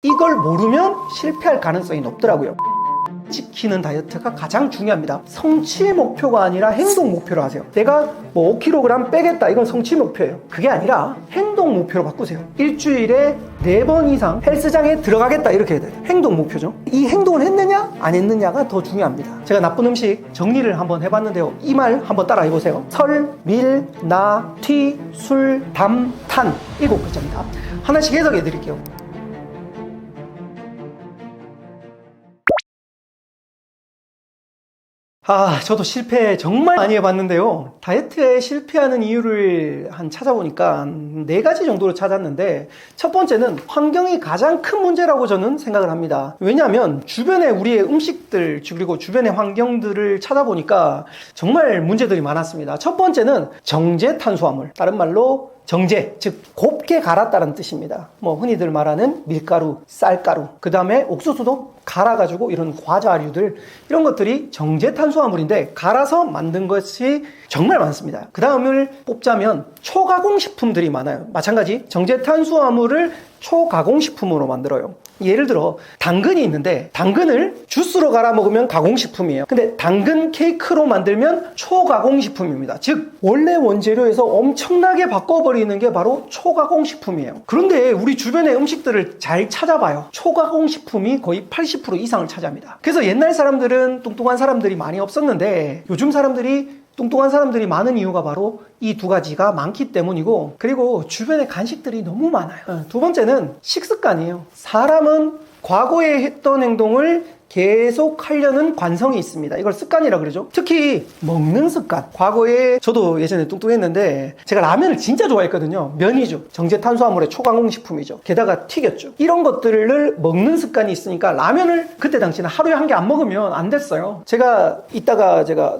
이걸 모르면 실패할 가능성이 높더라고요. 지키는 다이어트가 가장 중요합니다. 성취 목표가 아니라 행동 목표로 하세요. 내가 뭐 5kg 빼겠다, 이건 성취 목표예요. 그게 아니라 행동 목표로 바꾸세요. 일주일에 4번 이상 헬스장에 들어가겠다, 이렇게 해야 돼요. 행동 목표죠. 이 행동을 했느냐 안 했느냐가 더 중요합니다. 제가 나쁜 음식 정리를 한번 해봤는데요, 이 말 한번 따라 해보세요. 설, 밀, 나, 튀, 술, 담, 탄, 7글자입니다. 하나씩 해석해 드릴게요. 저도 실패 정말 많이 해봤는데요. 다이어트에 실패하는 이유를 찾아보니까 4가지 정도로 찾았는데, 첫 번째는 환경이 가장 큰 문제라고 저는 생각을 합니다. 왜냐하면 주변에 우리의 음식들, 그리고 주변의 환경들을 찾아보니까 정말 문제들이 많았습니다. 첫 번째는 정제 탄수화물, 다른 말로 정제, 즉 곱게 갈았다는 뜻입니다. 흔히들 말하는 밀가루, 쌀가루, 그 다음에 옥수수도 갈아가지고 이런 과자류들, 이런 것들이 정제 탄수화물인데 갈아서 만든 것이 정말 많습니다. 그 다음을 뽑자면 초가공식품들이 많아요. 마찬가지 정제 탄수화물을 초가공식품으로 만들어요. 예를 들어 당근이 있는데, 당근을 주스로 갈아 먹으면 가공식품이에요. 근데 당근 케이크로 만들면 초가공식품입니다. 즉 원래 원재료에서 엄청나게 바꿔버리는 게 바로 초가공식품이에요. 그런데 우리 주변의 음식들을 잘 찾아봐요. 초가공식품이 거의 80% 이상을 차지합니다. 그래서 옛날 사람들은 뚱뚱한 사람들이 많이 없었는데, 요즘 사람들이 뚱뚱한 사람들이 많은 이유가 바로 이 2가지가 많기 때문이고, 그리고 주변에 간식들이 너무 많아요. 두 번째는 식습관이에요. 사람은 과거에 했던 행동을 계속 하려는 관성이 있습니다. 이걸 습관이라 그러죠. 특히 먹는 습관. 과거에 저도 예전에 뚱뚱했는데 제가 라면을 진짜 좋아했거든요. 면이죠. 정제 탄수화물의 초가공식품이죠. 게다가 튀겼죠. 이런 것들을 먹는 습관이 있으니까 라면을 그때 당시에는 하루에 한 개 안 먹으면 안 됐어요. 제가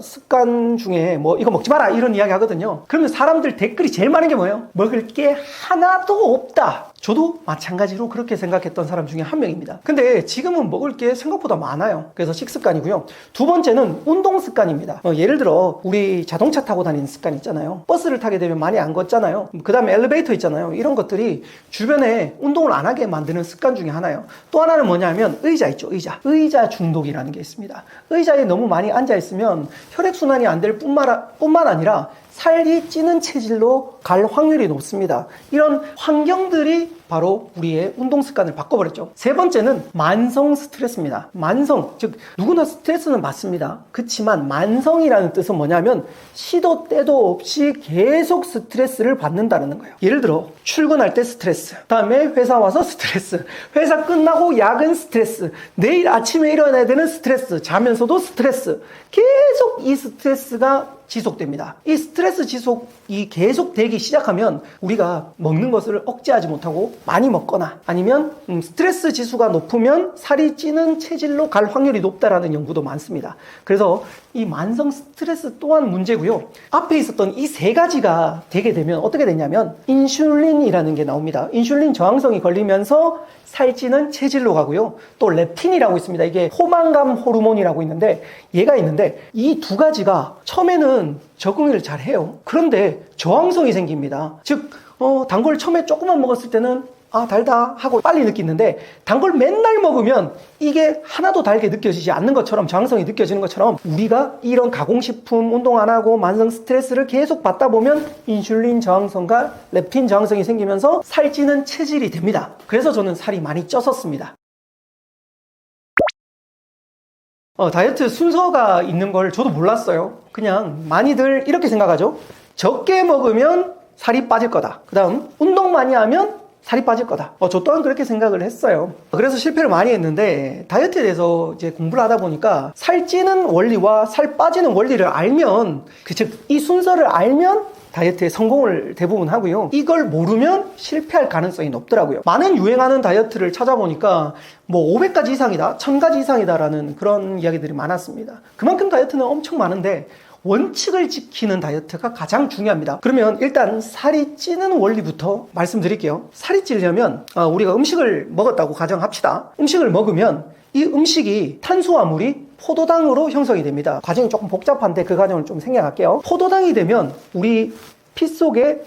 습관 중에 이거 먹지 마라, 이런 이야기 하거든요. 그러면 사람들 댓글이 제일 많은 게 뭐예요? 먹을 게 하나도 없다. 저도 마찬가지로 그렇게 생각했던 사람 중에 한 명입니다. 근데 지금은 먹을 게 생각보다 많아요. 그래서 식습관이고요. 두 번째는 운동 습관입니다. 예를 들어 우리 자동차 타고 다니는 습관 있잖아요. 버스를 타게 되면 많이 안 걷잖아요. 그 다음에 엘리베이터 있잖아요. 이런 것들이 주변에 운동을 안 하게 만드는 습관 중에 하나예요. 또 하나는 뭐냐면 의자 있죠. 의자 중독이라는 게 있습니다. 의자에 너무 많이 앉아있으면 혈액순환이 안 될 뿐만 아니라 살이 찌는 체질로 갈 확률이 높습니다. 이런 환경들이 바로 우리의 운동 습관을 바꿔버렸죠. 세 번째는 만성 스트레스입니다. 만성, 즉 누구나 스트레스는 맞습니다. 그렇지만 만성이라는 뜻은 뭐냐면 시도 때도 없이 계속 스트레스를 받는다는 거예요. 예를 들어 출근할 때 스트레스, 다음에 회사 와서 스트레스, 회사 끝나고 야근 스트레스, 내일 아침에 일어나야 되는 스트레스, 자면서도 스트레스, 계속 이 스트레스가 지속됩니다. 이 스트레스 지속이 계속되기 시작하면 우리가 먹는 것을 억제하지 못하고 많이 먹거나, 아니면 스트레스 지수가 높으면 살이 찌는 체질로 갈 확률이 높다라는 연구도 많습니다. 그래서 이 만성 스트레스 또한 문제고요. 앞에 있었던 이 3가지가 되게 되면 어떻게 되냐면 인슐린이라는 게 나옵니다. 인슐린 저항성이 걸리면서 살찌는 체질로 가고요. 또 렙틴이라고 있습니다. 이게 포만감 호르몬이라고 있는데, 얘가 있는데 이 2가지가 처음에는 적응을 잘 해요. 그런데 저항성이 생깁니다. 즉 단 걸 처음에 조금만 먹었을 때는 달다 하고 빨리 느끼는데, 단 걸 맨날 먹으면 이게 하나도 달게 느껴지지 않는 것처럼, 저항성이 느껴지는 것처럼, 우리가 이런 가공식품, 운동 안 하고 만성 스트레스를 계속 받다 보면 인슐린 저항성과 렙틴 저항성이 생기면서 살찌는 체질이 됩니다. 그래서 저는 살이 많이 쪘었습니다. 다이어트 순서가 있는 걸 저도 몰랐어요. 그냥 많이들 이렇게 생각하죠. 적게 먹으면 살이 빠질 거다. 그 다음 운동 많이 하면 살이 빠질 거다. 저 또한 그렇게 생각을 했어요. 그래서 실패를 많이 했는데, 다이어트에 대해서 이제 공부를 하다 보니까 살찌는 원리와 살 빠지는 원리를 알면, 즉 이 순서를 알면 다이어트에 성공을 대부분 하고요. 이걸 모르면 실패할 가능성이 높더라고요. 많은 유행하는 다이어트를 찾아보니까 500가지 이상이다, 1000가지 이상이다라는 그런 이야기들이 많았습니다. 그만큼 다이어트는 엄청 많은데 원칙을 지키는 다이어트가 가장 중요합니다. 그러면 일단 살이 찌는 원리부터 말씀드릴게요. 살이 찌려면 우리가 음식을 먹었다고 가정합시다. 음식을 먹으면 이 음식이 탄수화물이 포도당으로 형성이 됩니다. 과정이 조금 복잡한데 그 과정을 좀 생략할게요. 포도당이 되면 우리 피 속에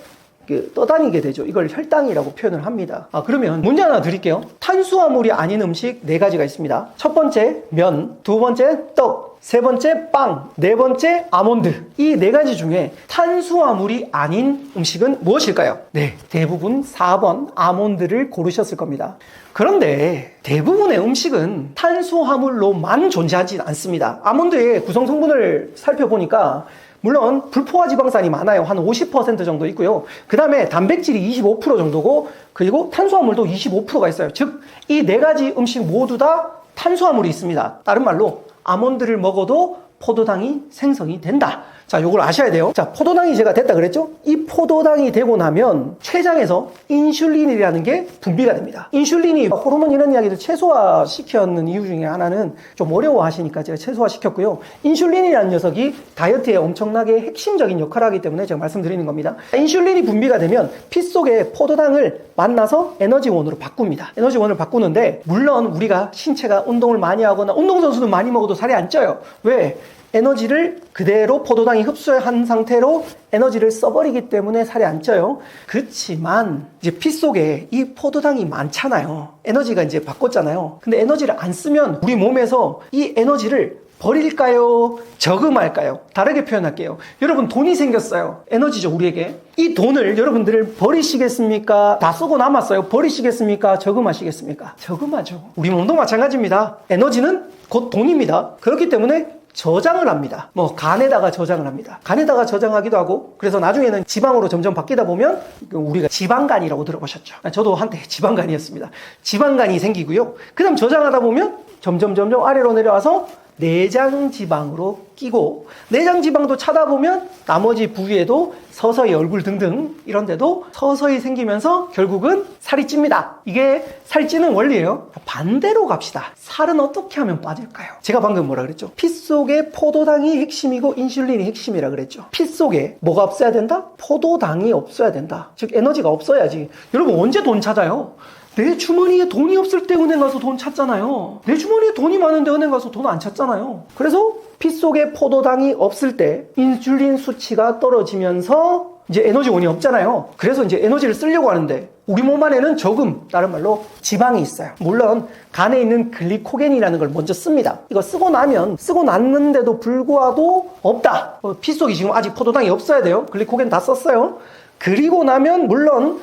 떠다니게 되죠. 이걸 혈당이라고 표현을 합니다. 그러면 문제 하나 드릴게요. 탄수화물이 아닌 음식 4가지가 있습니다. 첫 번째 면, 두 번째 떡, 세 번째 빵, 네 번째 아몬드. 이 4가지 중에 탄수화물이 아닌 음식은 무엇일까요? 네, 대부분 4번 아몬드를 고르셨을 겁니다. 그런데 대부분의 음식은 탄수화물로만 존재하지 않습니다. 아몬드의 구성 성분을 살펴보니까 물론 불포화 지방산이 많아요. 한 50% 정도 있고요. 그 다음에 단백질이 25% 정도고, 그리고 탄수화물도 25%가 있어요. 즉, 이 4가지 음식 모두 다 탄수화물이 있습니다. 다른 말로 아몬드를 먹어도 포도당이 생성이 된다. 자, 요걸 아셔야 돼요. 자, 포도당이 제가 됐다 그랬죠? 이 포도당이 되고 나면 췌장에서 인슐린이라는 게 분비가 됩니다. 인슐린이 호르몬 이런 이야기를 최소화시켰는 이유 중에 하나는 좀 어려워하시니까 제가 최소화시켰고요. 인슐린이라는 녀석이 다이어트에 엄청나게 핵심적인 역할을 하기 때문에 제가 말씀드리는 겁니다. 인슐린이 분비가 되면 피 속에 포도당을 만나서 에너지원으로 바꿉니다. 에너지원을 바꾸는데, 물론 우리가 신체가 운동을 많이 하거나 운동선수는 많이 먹어도 살이 안 쪄요. 왜? 에너지를 그대로 포도당이 흡수한 상태로 에너지를 써버리기 때문에 살이 안 쪄요. 그렇지만 이제 피 속에 이 포도당이 많잖아요. 에너지가 이제 바꿨잖아요. 근데 에너지를 안 쓰면 우리 몸에서 이 에너지를 버릴까요? 저금할까요? 다르게 표현할게요. 여러분, 돈이 생겼어요. 에너지죠, 우리에게. 이 돈을 여러분들 버리시겠습니까? 다 쓰고 남았어요. 버리시겠습니까? 저금하시겠습니까? 저금하죠. 우리 몸도 마찬가지입니다. 에너지는 곧 돈입니다. 그렇기 때문에 저장을 합니다. 간에다가 저장을 합니다. 간에다가 저장하기도 하고, 그래서 나중에는 지방으로 점점 바뀌다 보면 우리가 지방간이라고 들어보셨죠? 저도 한때 지방간이었습니다. 지방간이 생기고요. 그 다음 저장하다 보면 점점 아래로 내려와서 내장지방으로 끼고, 내장지방도 차다 보면 나머지 부위에도 서서히 얼굴 등등 이런 데도 서서히 생기면서 결국은 살이 찝니다. 이게 살찌는 원리예요. 반대로 갑시다. 살은 어떻게 하면 빠질까요? 제가 방금 뭐라 그랬죠? 피 속에 포도당이 핵심이고 인슐린이 핵심이라 그랬죠. 피 속에 뭐가 없어야 된다? 포도당이 없어야 된다. 즉 에너지가 없어야지. 여러분, 언제 돈 찾아요? 내 주머니에 돈이 없을 때 은행 가서 돈 찾잖아요. 내 주머니에 돈이 많은데 은행 가서 돈 안 찾잖아요. 그래서 피 속에 포도당이 없을 때 인슐린 수치가 떨어지면서 이제 에너지원이 없잖아요. 그래서 이제 에너지를 쓰려고 하는데, 우리 몸 안에는 저금, 다른 말로 지방이 있어요. 물론 간에 있는 글리코겐이라는 걸 먼저 씁니다. 이거 쓰고 났는데도 불구하고 없다. 피 속에 지금 아직 포도당이 없어야 돼요. 글리코겐 다 썼어요. 그리고 나면 물론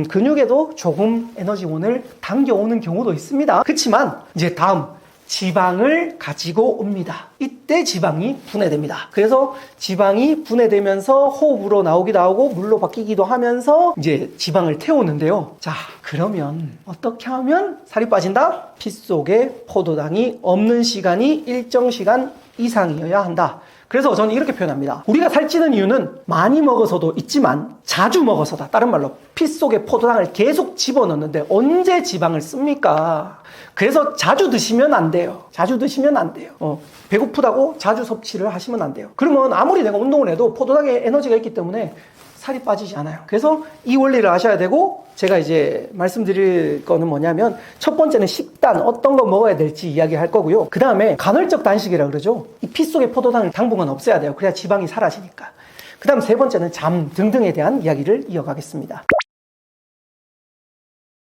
근육에도 조금 에너지원을 당겨오는 경우도 있습니다. 그렇지만 이제 다음 지방을 가지고 옵니다. 이때 지방이 분해됩니다. 그래서 지방이 분해되면서 호흡으로 나오기도 하고 물로 바뀌기도 하면서 이제 지방을 태우는데요. 자, 그러면 어떻게 하면 살이 빠진다? 피 속에 포도당이 없는 시간이 일정 시간 이상이어야 한다. 그래서 저는 이렇게 표현합니다. 우리가 살찌는 이유는 많이 먹어서도 있지만 자주 먹어서다. 다른 말로 피 속에 포도당을 계속 집어넣는데 언제 지방을 씁니까? 그래서 자주 드시면 안 돼요. 자주 드시면 안 돼요. 배고프다고 자주 섭취를 하시면 안 돼요. 그러면 아무리 내가 운동을 해도 포도당에 에너지가 있기 때문에 살이 빠지지 않아요. 그래서 이 원리를 아셔야 되고, 제가 이제 말씀드릴 거는 뭐냐면, 첫 번째는 식단, 어떤 거 먹어야 될지 이야기할 거고요. 그 다음에 간헐적 단식이라고 그러죠. 이 피 속의 포도당을 당분간 없애야 돼요. 그래야 지방이 사라지니까. 그 다음 세 번째는 잠 등등에 대한 이야기를 이어가겠습니다.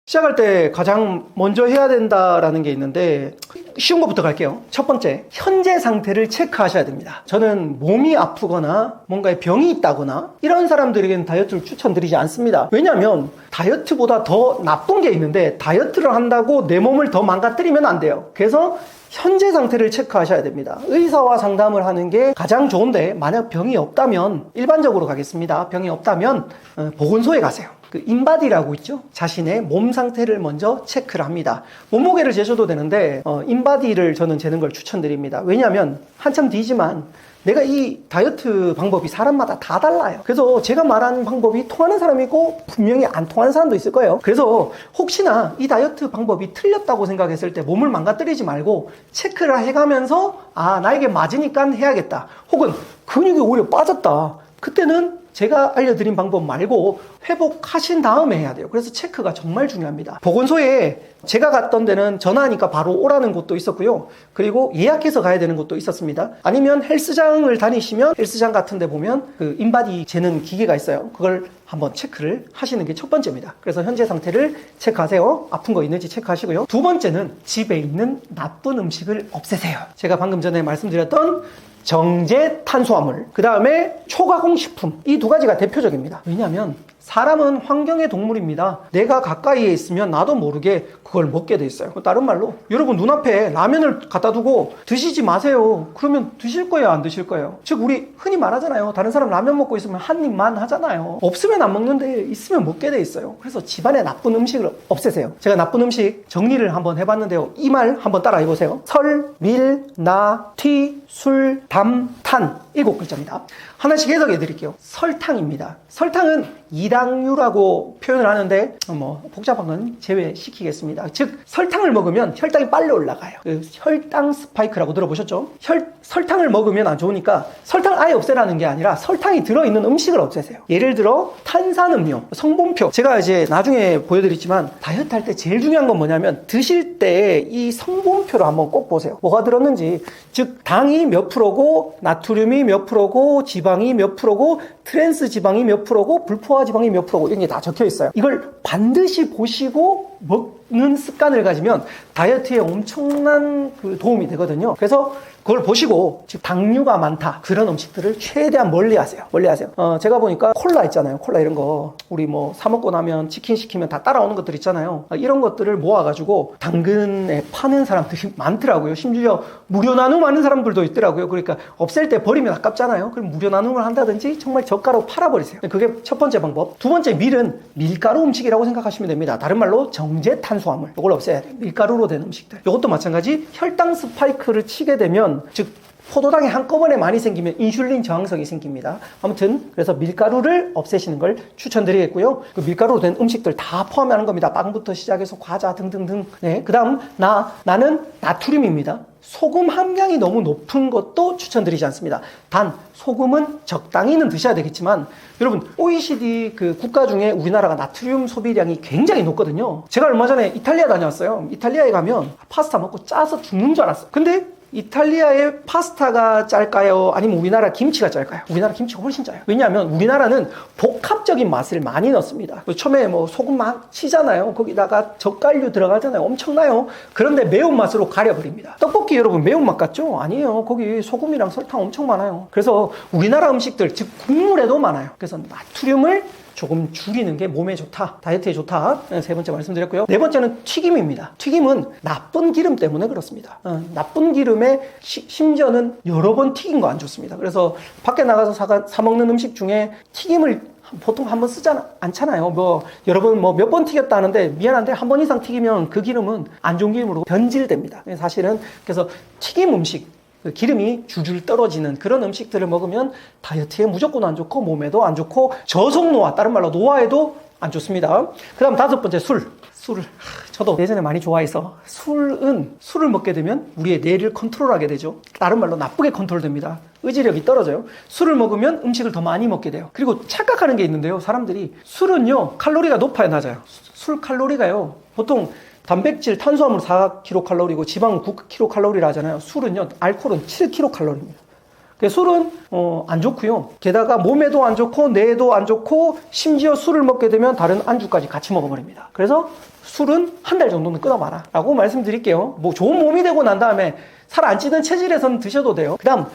시작할 때 가장 먼저 해야 된다라는 게 있는데, 쉬운 것부터 갈게요. 첫 번째, 현재 상태를 체크하셔야 됩니다. 저는 몸이 아프거나 뭔가에 병이 있다거나 이런 사람들에게는 다이어트를 추천드리지 않습니다. 왜냐하면 다이어트보다 더 나쁜 게 있는데, 다이어트를 한다고 내 몸을 더 망가뜨리면 안 돼요. 그래서 현재 상태를 체크하셔야 됩니다. 의사와 상담을 하는 게 가장 좋은데, 만약 병이 없다면, 일반적으로 가겠습니다. 병이 없다면 보건소에 가세요. 그 인바디라고 있죠. 자신의 몸 상태를 먼저 체크를 합니다. 몸무게를 재셔도 되는데 인바디를 저는 재는 걸 추천드립니다. 왜냐하면 한참 뒤지만 내가 이 다이어트 방법이 사람마다 다 달라요. 그래서 제가 말하는 방법이 통하는 사람이 있고 분명히 안 통하는 사람도 있을 거예요. 그래서 혹시나 이 다이어트 방법이 틀렸다고 생각했을 때 몸을 망가뜨리지 말고 체크를 해가면서 나에게 맞으니까 해야겠다. 혹은 근육이 오히려 빠졌다. 그때는 제가 알려드린 방법 말고 회복하신 다음에 해야 돼요. 그래서 체크가 정말 중요합니다. 보건소에 제가 갔던 데는 전화하니까 바로 오라는 곳도 있었고요. 그리고 예약해서 가야 되는 곳도 있었습니다. 아니면 헬스장을 다니시면 헬스장 같은 데 보면 그 인바디 재는 기계가 있어요. 그걸 한번 체크를 하시는 게 첫 번째입니다. 그래서 현재 상태를 체크하세요. 아픈 거 있는지 체크하시고요. 두 번째는 집에 있는 나쁜 음식을 없애세요. 제가 방금 전에 말씀드렸던 정제 탄수화물, 그 다음에 초가공식품, 이 두 가지가 대표적입니다. 왜냐하면 사람은 환경의 동물입니다. 내가 가까이에 있으면 나도 모르게 그걸 먹게 돼 있어요. 다른 말로 여러분 눈앞에 라면을 갖다 두고 드시지 마세요. 그러면 드실 거예요, 안 드실 거예요? 즉 우리 흔히 말하잖아요. 다른 사람 라면 먹고 있으면 한 입만 하잖아요. 없으면 안 먹는데 있으면 먹게 돼 있어요. 그래서 집안에 나쁜 음식을 없애세요. 제가 나쁜 음식 정리를 한번 해봤는데요. 이 말 한번 따라 해보세요. 설, 밀, 나, 튀, 술, 담, 탄, 7글자입니다. 하나씩 해석해 드릴게요. 설탕입니다. 설탕은 이당류라고 표현을 하는데 복잡한 건 제외시키겠습니다. 즉 설탕을 먹으면 혈당이 빨리 올라가요. 그 혈당 스파이크라고 들어보셨죠? 설탕을 먹으면 안 좋으니까 설탕을 아예 없애라는 게 아니라 설탕이 들어있는 음식을 없애세요. 예를 들어 탄산음료, 성분표. 제가 이제 나중에 보여드리지만 다이어트 할 때 제일 중요한 건 뭐냐면 드실 때 이 성분표를 한번 꼭 보세요. 뭐가 들었는지. 즉 당이 몇 프로고 나트륨이 몇 프로고 지방이 몇 프로고 트랜스 지방이 몇 프로고 불포화 지방이 몇 프로고 이런 게 다 적혀 있어요. 이걸 반드시 보시고 먹는 습관을 가지면 다이어트에 엄청난 도움이 되거든요. 그래서 그걸 보시고 즉 당류가 많다 그런 음식들을 최대한 멀리하세요. 제가 보니까 콜라 있잖아요. 콜라 이런 거 우리 사 먹고 나면 치킨 시키면 다 따라오는 것들 있잖아요. 이런 것들을 모아가지고 당근에 파는 사람들이 많더라고요. 심지어 무료 나눔하는 사람들도 있더라고요. 그러니까 없앨 때 버리면 아깝잖아요. 그럼 무료 나눔을 한다든지 정말 저가로 팔아버리세요. 그게 첫 번째 방법. 두 번째, 밀은 밀가루 음식이라고 생각하시면 됩니다. 다른 말로 정제 탄수화물, 이걸 없애야 돼요. 밀가루로 된 음식들. 이것도 마찬가지. 혈당 스파이크를 치게 되면 즉 포도당이 한꺼번에 많이 생기면 인슐린 저항성이 생깁니다. 아무튼 그래서 밀가루를 없애시는 걸 추천드리겠고요. 그 밀가루로 된 음식들 다 포함하는 겁니다. 빵부터 시작해서 과자 등등등. 네, 그 다음 나는 나트륨입니다. 소금 함량이 너무 높은 것도 추천드리지 않습니다. 단 소금은 적당히는 드셔야 되겠지만 여러분 OECD 그 국가 중에 우리나라가 나트륨 소비량이 굉장히 높거든요. 제가 얼마 전에 이탈리아 다녀왔어요. 이탈리아에 가면 파스타 먹고 짜서 죽는 줄 알았어요. 근데 이탈리아의 파스타가 짤까요? 아니면 우리나라 김치가 짤까요? 우리나라 김치가 훨씬 짜요. 왜냐하면 우리나라는 복합적인 맛을 많이 넣습니다. 처음에 소금 막 치잖아요. 거기다가 젓갈류 들어가잖아요. 엄청나요. 그런데 매운맛으로 가려버립니다. 떡볶이 여러분 매운맛 같죠? 아니에요. 거기 소금이랑 설탕 엄청 많아요. 그래서 우리나라 음식들 즉 국물에도 많아요. 그래서 나트륨을 조금 줄이는 게 몸에 좋다, 다이어트에 좋다. 세 번째 말씀드렸고요. 네 번째는 튀김입니다. 튀김은 나쁜 기름 때문에 그렇습니다. 나쁜 기름에 심지어는 여러 번 튀긴 거 안 좋습니다. 그래서 밖에 나가서 사 먹는 음식 중에 튀김을 보통 한 번 쓰지 않잖아요. 여러 번 몇 번 튀겼다 하는데 미안한데 한 번 이상 튀기면 그 기름은 안 좋은 기름으로 변질됩니다. 사실은 그래서 튀김 음식, 기름이 줄줄 떨어지는 그런 음식들을 먹으면 다이어트에 무조건 안 좋고 몸에도 안 좋고 저속노화, 다른 말로 노화에도 안 좋습니다. 그 다음 다섯 번째, 술을 저도 예전에 많이 좋아해서 술을 먹게 되면 우리의 뇌를 컨트롤하게 되죠. 다른 말로 나쁘게 컨트롤됩니다. 의지력이 떨어져요. 술을 먹으면 음식을 더 많이 먹게 돼요. 그리고 착각하는 게 있는데요. 사람들이 술은요 칼로리가 높아요, 낮아요? 술 칼로리가요 보통 단백질, 탄수화물 4kcal, 지방은 9kcal 하잖아요. 술은요, 알코올은 7kcal입니다. 술은 안 좋고요. 게다가 몸에도 안 좋고 뇌에도 안 좋고 심지어 술을 먹게 되면 다른 안주까지 같이 먹어버립니다. 그래서 술은 한 달 정도는 끊어봐라 라고 말씀드릴게요. 좋은 몸이 되고 난 다음에 살 안 찌는 체질에서는 드셔도 돼요. 그 다음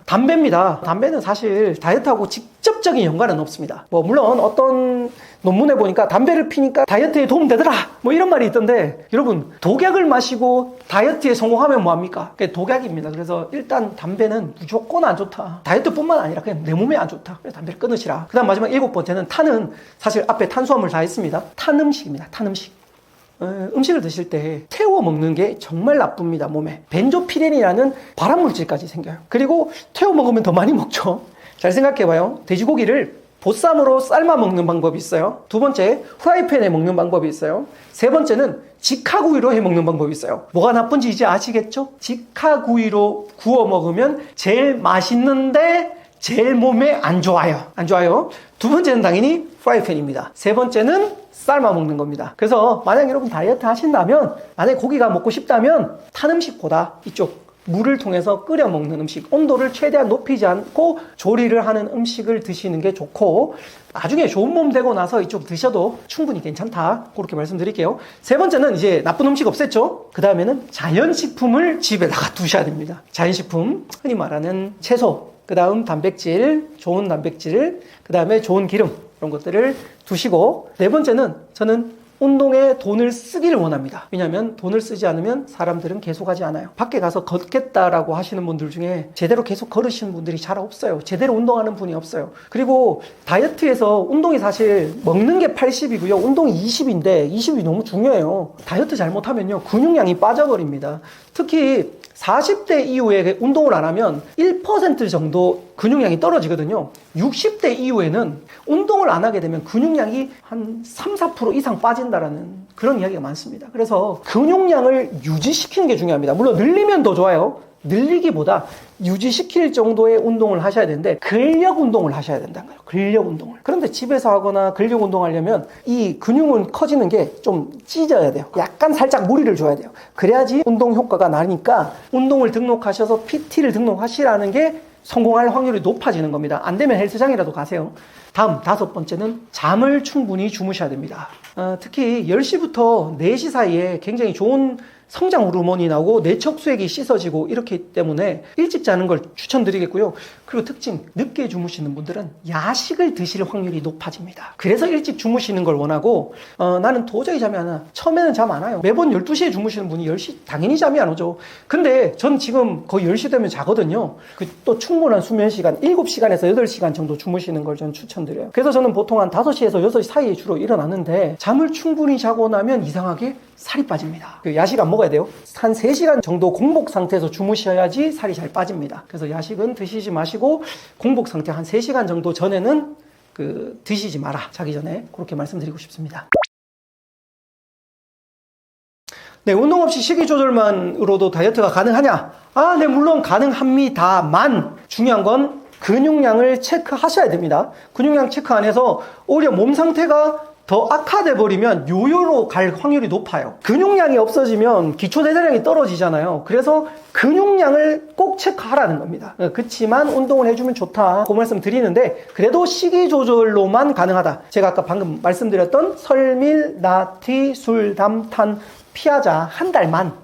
담배입니다. 담배는 사실 다이어트하고 직접적인 연관은 없습니다. 물론 어떤 논문에 보니까 담배를 피니까 다이어트에 도움되더라 이런 말이 있던데 여러분 독약을 마시고 다이어트에 성공하면 뭐합니까? 그게 독약입니다. 그래서 일단 담배는 무조건 안 좋다. 다이어트뿐만 아니라 그냥 내 몸에 안 좋다. 그래서 담배를 끊으시라. 그 다음 마지막 7번째는 탄은 사실 앞에 탄수화물 다 했습니다. 탄 음식입니다. 탄 음식. 음식을 드실 때 태워 먹는 게 정말 나쁩니다. 몸에 벤조피렌이라는 발암물질까지 생겨요. 그리고 태워 먹으면 더 많이 먹죠. 잘 생각해봐요. 돼지고기를 보쌈으로 삶아 먹는 방법이 있어요. 두 번째, 후라이팬에 먹는 방법이 있어요. 세 번째는 직화구이로 해 먹는 방법이 있어요. 뭐가 나쁜지 이제 아시겠죠? 직화구이로 구워 먹으면 제일 맛있는데 제일 몸에 안 좋아요. 안 좋아요. 두 번째는 당연히 프라이팬입니다. 세 번째는 삶아 먹는 겁니다. 그래서 만약 여러분 다이어트 하신다면, 만약에 고기가 먹고 싶다면 탄 음식보다 이쪽 물을 통해서 끓여 먹는 음식, 온도를 최대한 높이지 않고 조리를 하는 음식을 드시는 게 좋고, 나중에 좋은 몸 되고 나서 이쪽 드셔도 충분히 괜찮다, 그렇게 말씀드릴게요. 세 번째는 이제 나쁜 음식 없앴죠. 그 다음에는 자연식품을 집에다가 두셔야 됩니다. 자연식품, 흔히 말하는 채소, 그 다음 단백질, 좋은 단백질, 그 다음에 좋은 기름, 이런 것들을 두시고, 네 번째는 저는 운동에 돈을 쓰기를 원합니다. 왜냐하면 돈을 쓰지 않으면 사람들은 계속 하지 않아요. 밖에 가서 걷겠다라고 하시는 분들 중에 제대로 계속 걸으시는 분들이 잘 없어요. 제대로 운동하는 분이 없어요. 그리고 다이어트에서 운동이 사실 먹는 게 80이고요. 운동이 20인데 20이 너무 중요해요. 다이어트 잘못하면요, 근육량이 빠져버립니다. 특히 40대 이후에 운동을 안 하면 1% 정도 근육량이 떨어지거든요. 60대 이후에는 운동을 안 하게 되면 근육량이 한 3, 4% 이상 빠진다라는 그런 이야기가 많습니다. 그래서 근육량을 유지시키는 게 중요합니다. 물론 늘리면 더 좋아요. 늘리기보다 유지시킬 정도의 운동을 하셔야 되는데, 근력 운동을 하셔야 된다는 거예요. 근력 운동을. 그런데 집에서 하거나 근력 운동하려면 이 근육은 커지는 게 좀 찢어야 돼요. 약간 살짝 무리를 줘야 돼요. 그래야지 운동 효과가 나니까 운동을 등록하셔서 PT를 등록하시라는 게 성공할 확률이 높아지는 겁니다. 안 되면 헬스장이라도 가세요. 다음 다섯 번째는 잠을 충분히 주무셔야 됩니다. 특히 10시부터 4시 사이에 굉장히 좋은 성장 호르몬이 나오고 내척수액이 씻어지고 이렇기 때문에 일찍 자는 걸 추천드리겠고요. 그리고 특징, 늦게 주무시는 분들은 야식을 드실 확률이 높아집니다. 그래서 일찍 주무시는 걸 원하고, 나는 도저히 잠이 안 와. 처음에는 잠 안 와요. 매번 12시에 주무시는 분이 10시 당연히 잠이 안 오죠. 근데 전 지금 거의 10시 되면 자거든요. 또 충분한 수면 시간 7시간에서 8시간 정도 주무시는 걸 전 추천드려요. 그래서 저는 보통 한 5시에서 6시 사이에 주로 일어나는데, 잠을 충분히 자고 나면 이상하게 살이 빠집니다. 야식 안 먹어야 돼요. 한 3시간 정도 공복 상태에서 주무셔야지 살이 잘 빠집니다. 그래서 야식은 드시지 마시고 공복 상태 한 3시간 정도 전에는 드시지 마라. 자기 전에. 그렇게 말씀드리고 싶습니다. 네, 운동 없이 식이 조절만으로도 다이어트가 가능하냐? 네, 물론 가능합니다만 중요한 건 근육량을 체크하셔야 됩니다. 근육량 체크 안 해서 오히려 몸 상태가 더 악화돼 버리면 요요로 갈 확률이 높아요. 근육량이 없어지면 기초대사량이 떨어지잖아요. 그래서 근육량을 꼭 체크하라는 겁니다. 그렇지만 운동을 해주면 좋다, 그 말씀 드리는데, 그래도 식이 조절로만 가능하다. 제가 아까 방금 말씀드렸던 설밀, 나티, 술, 담, 탄 피하자.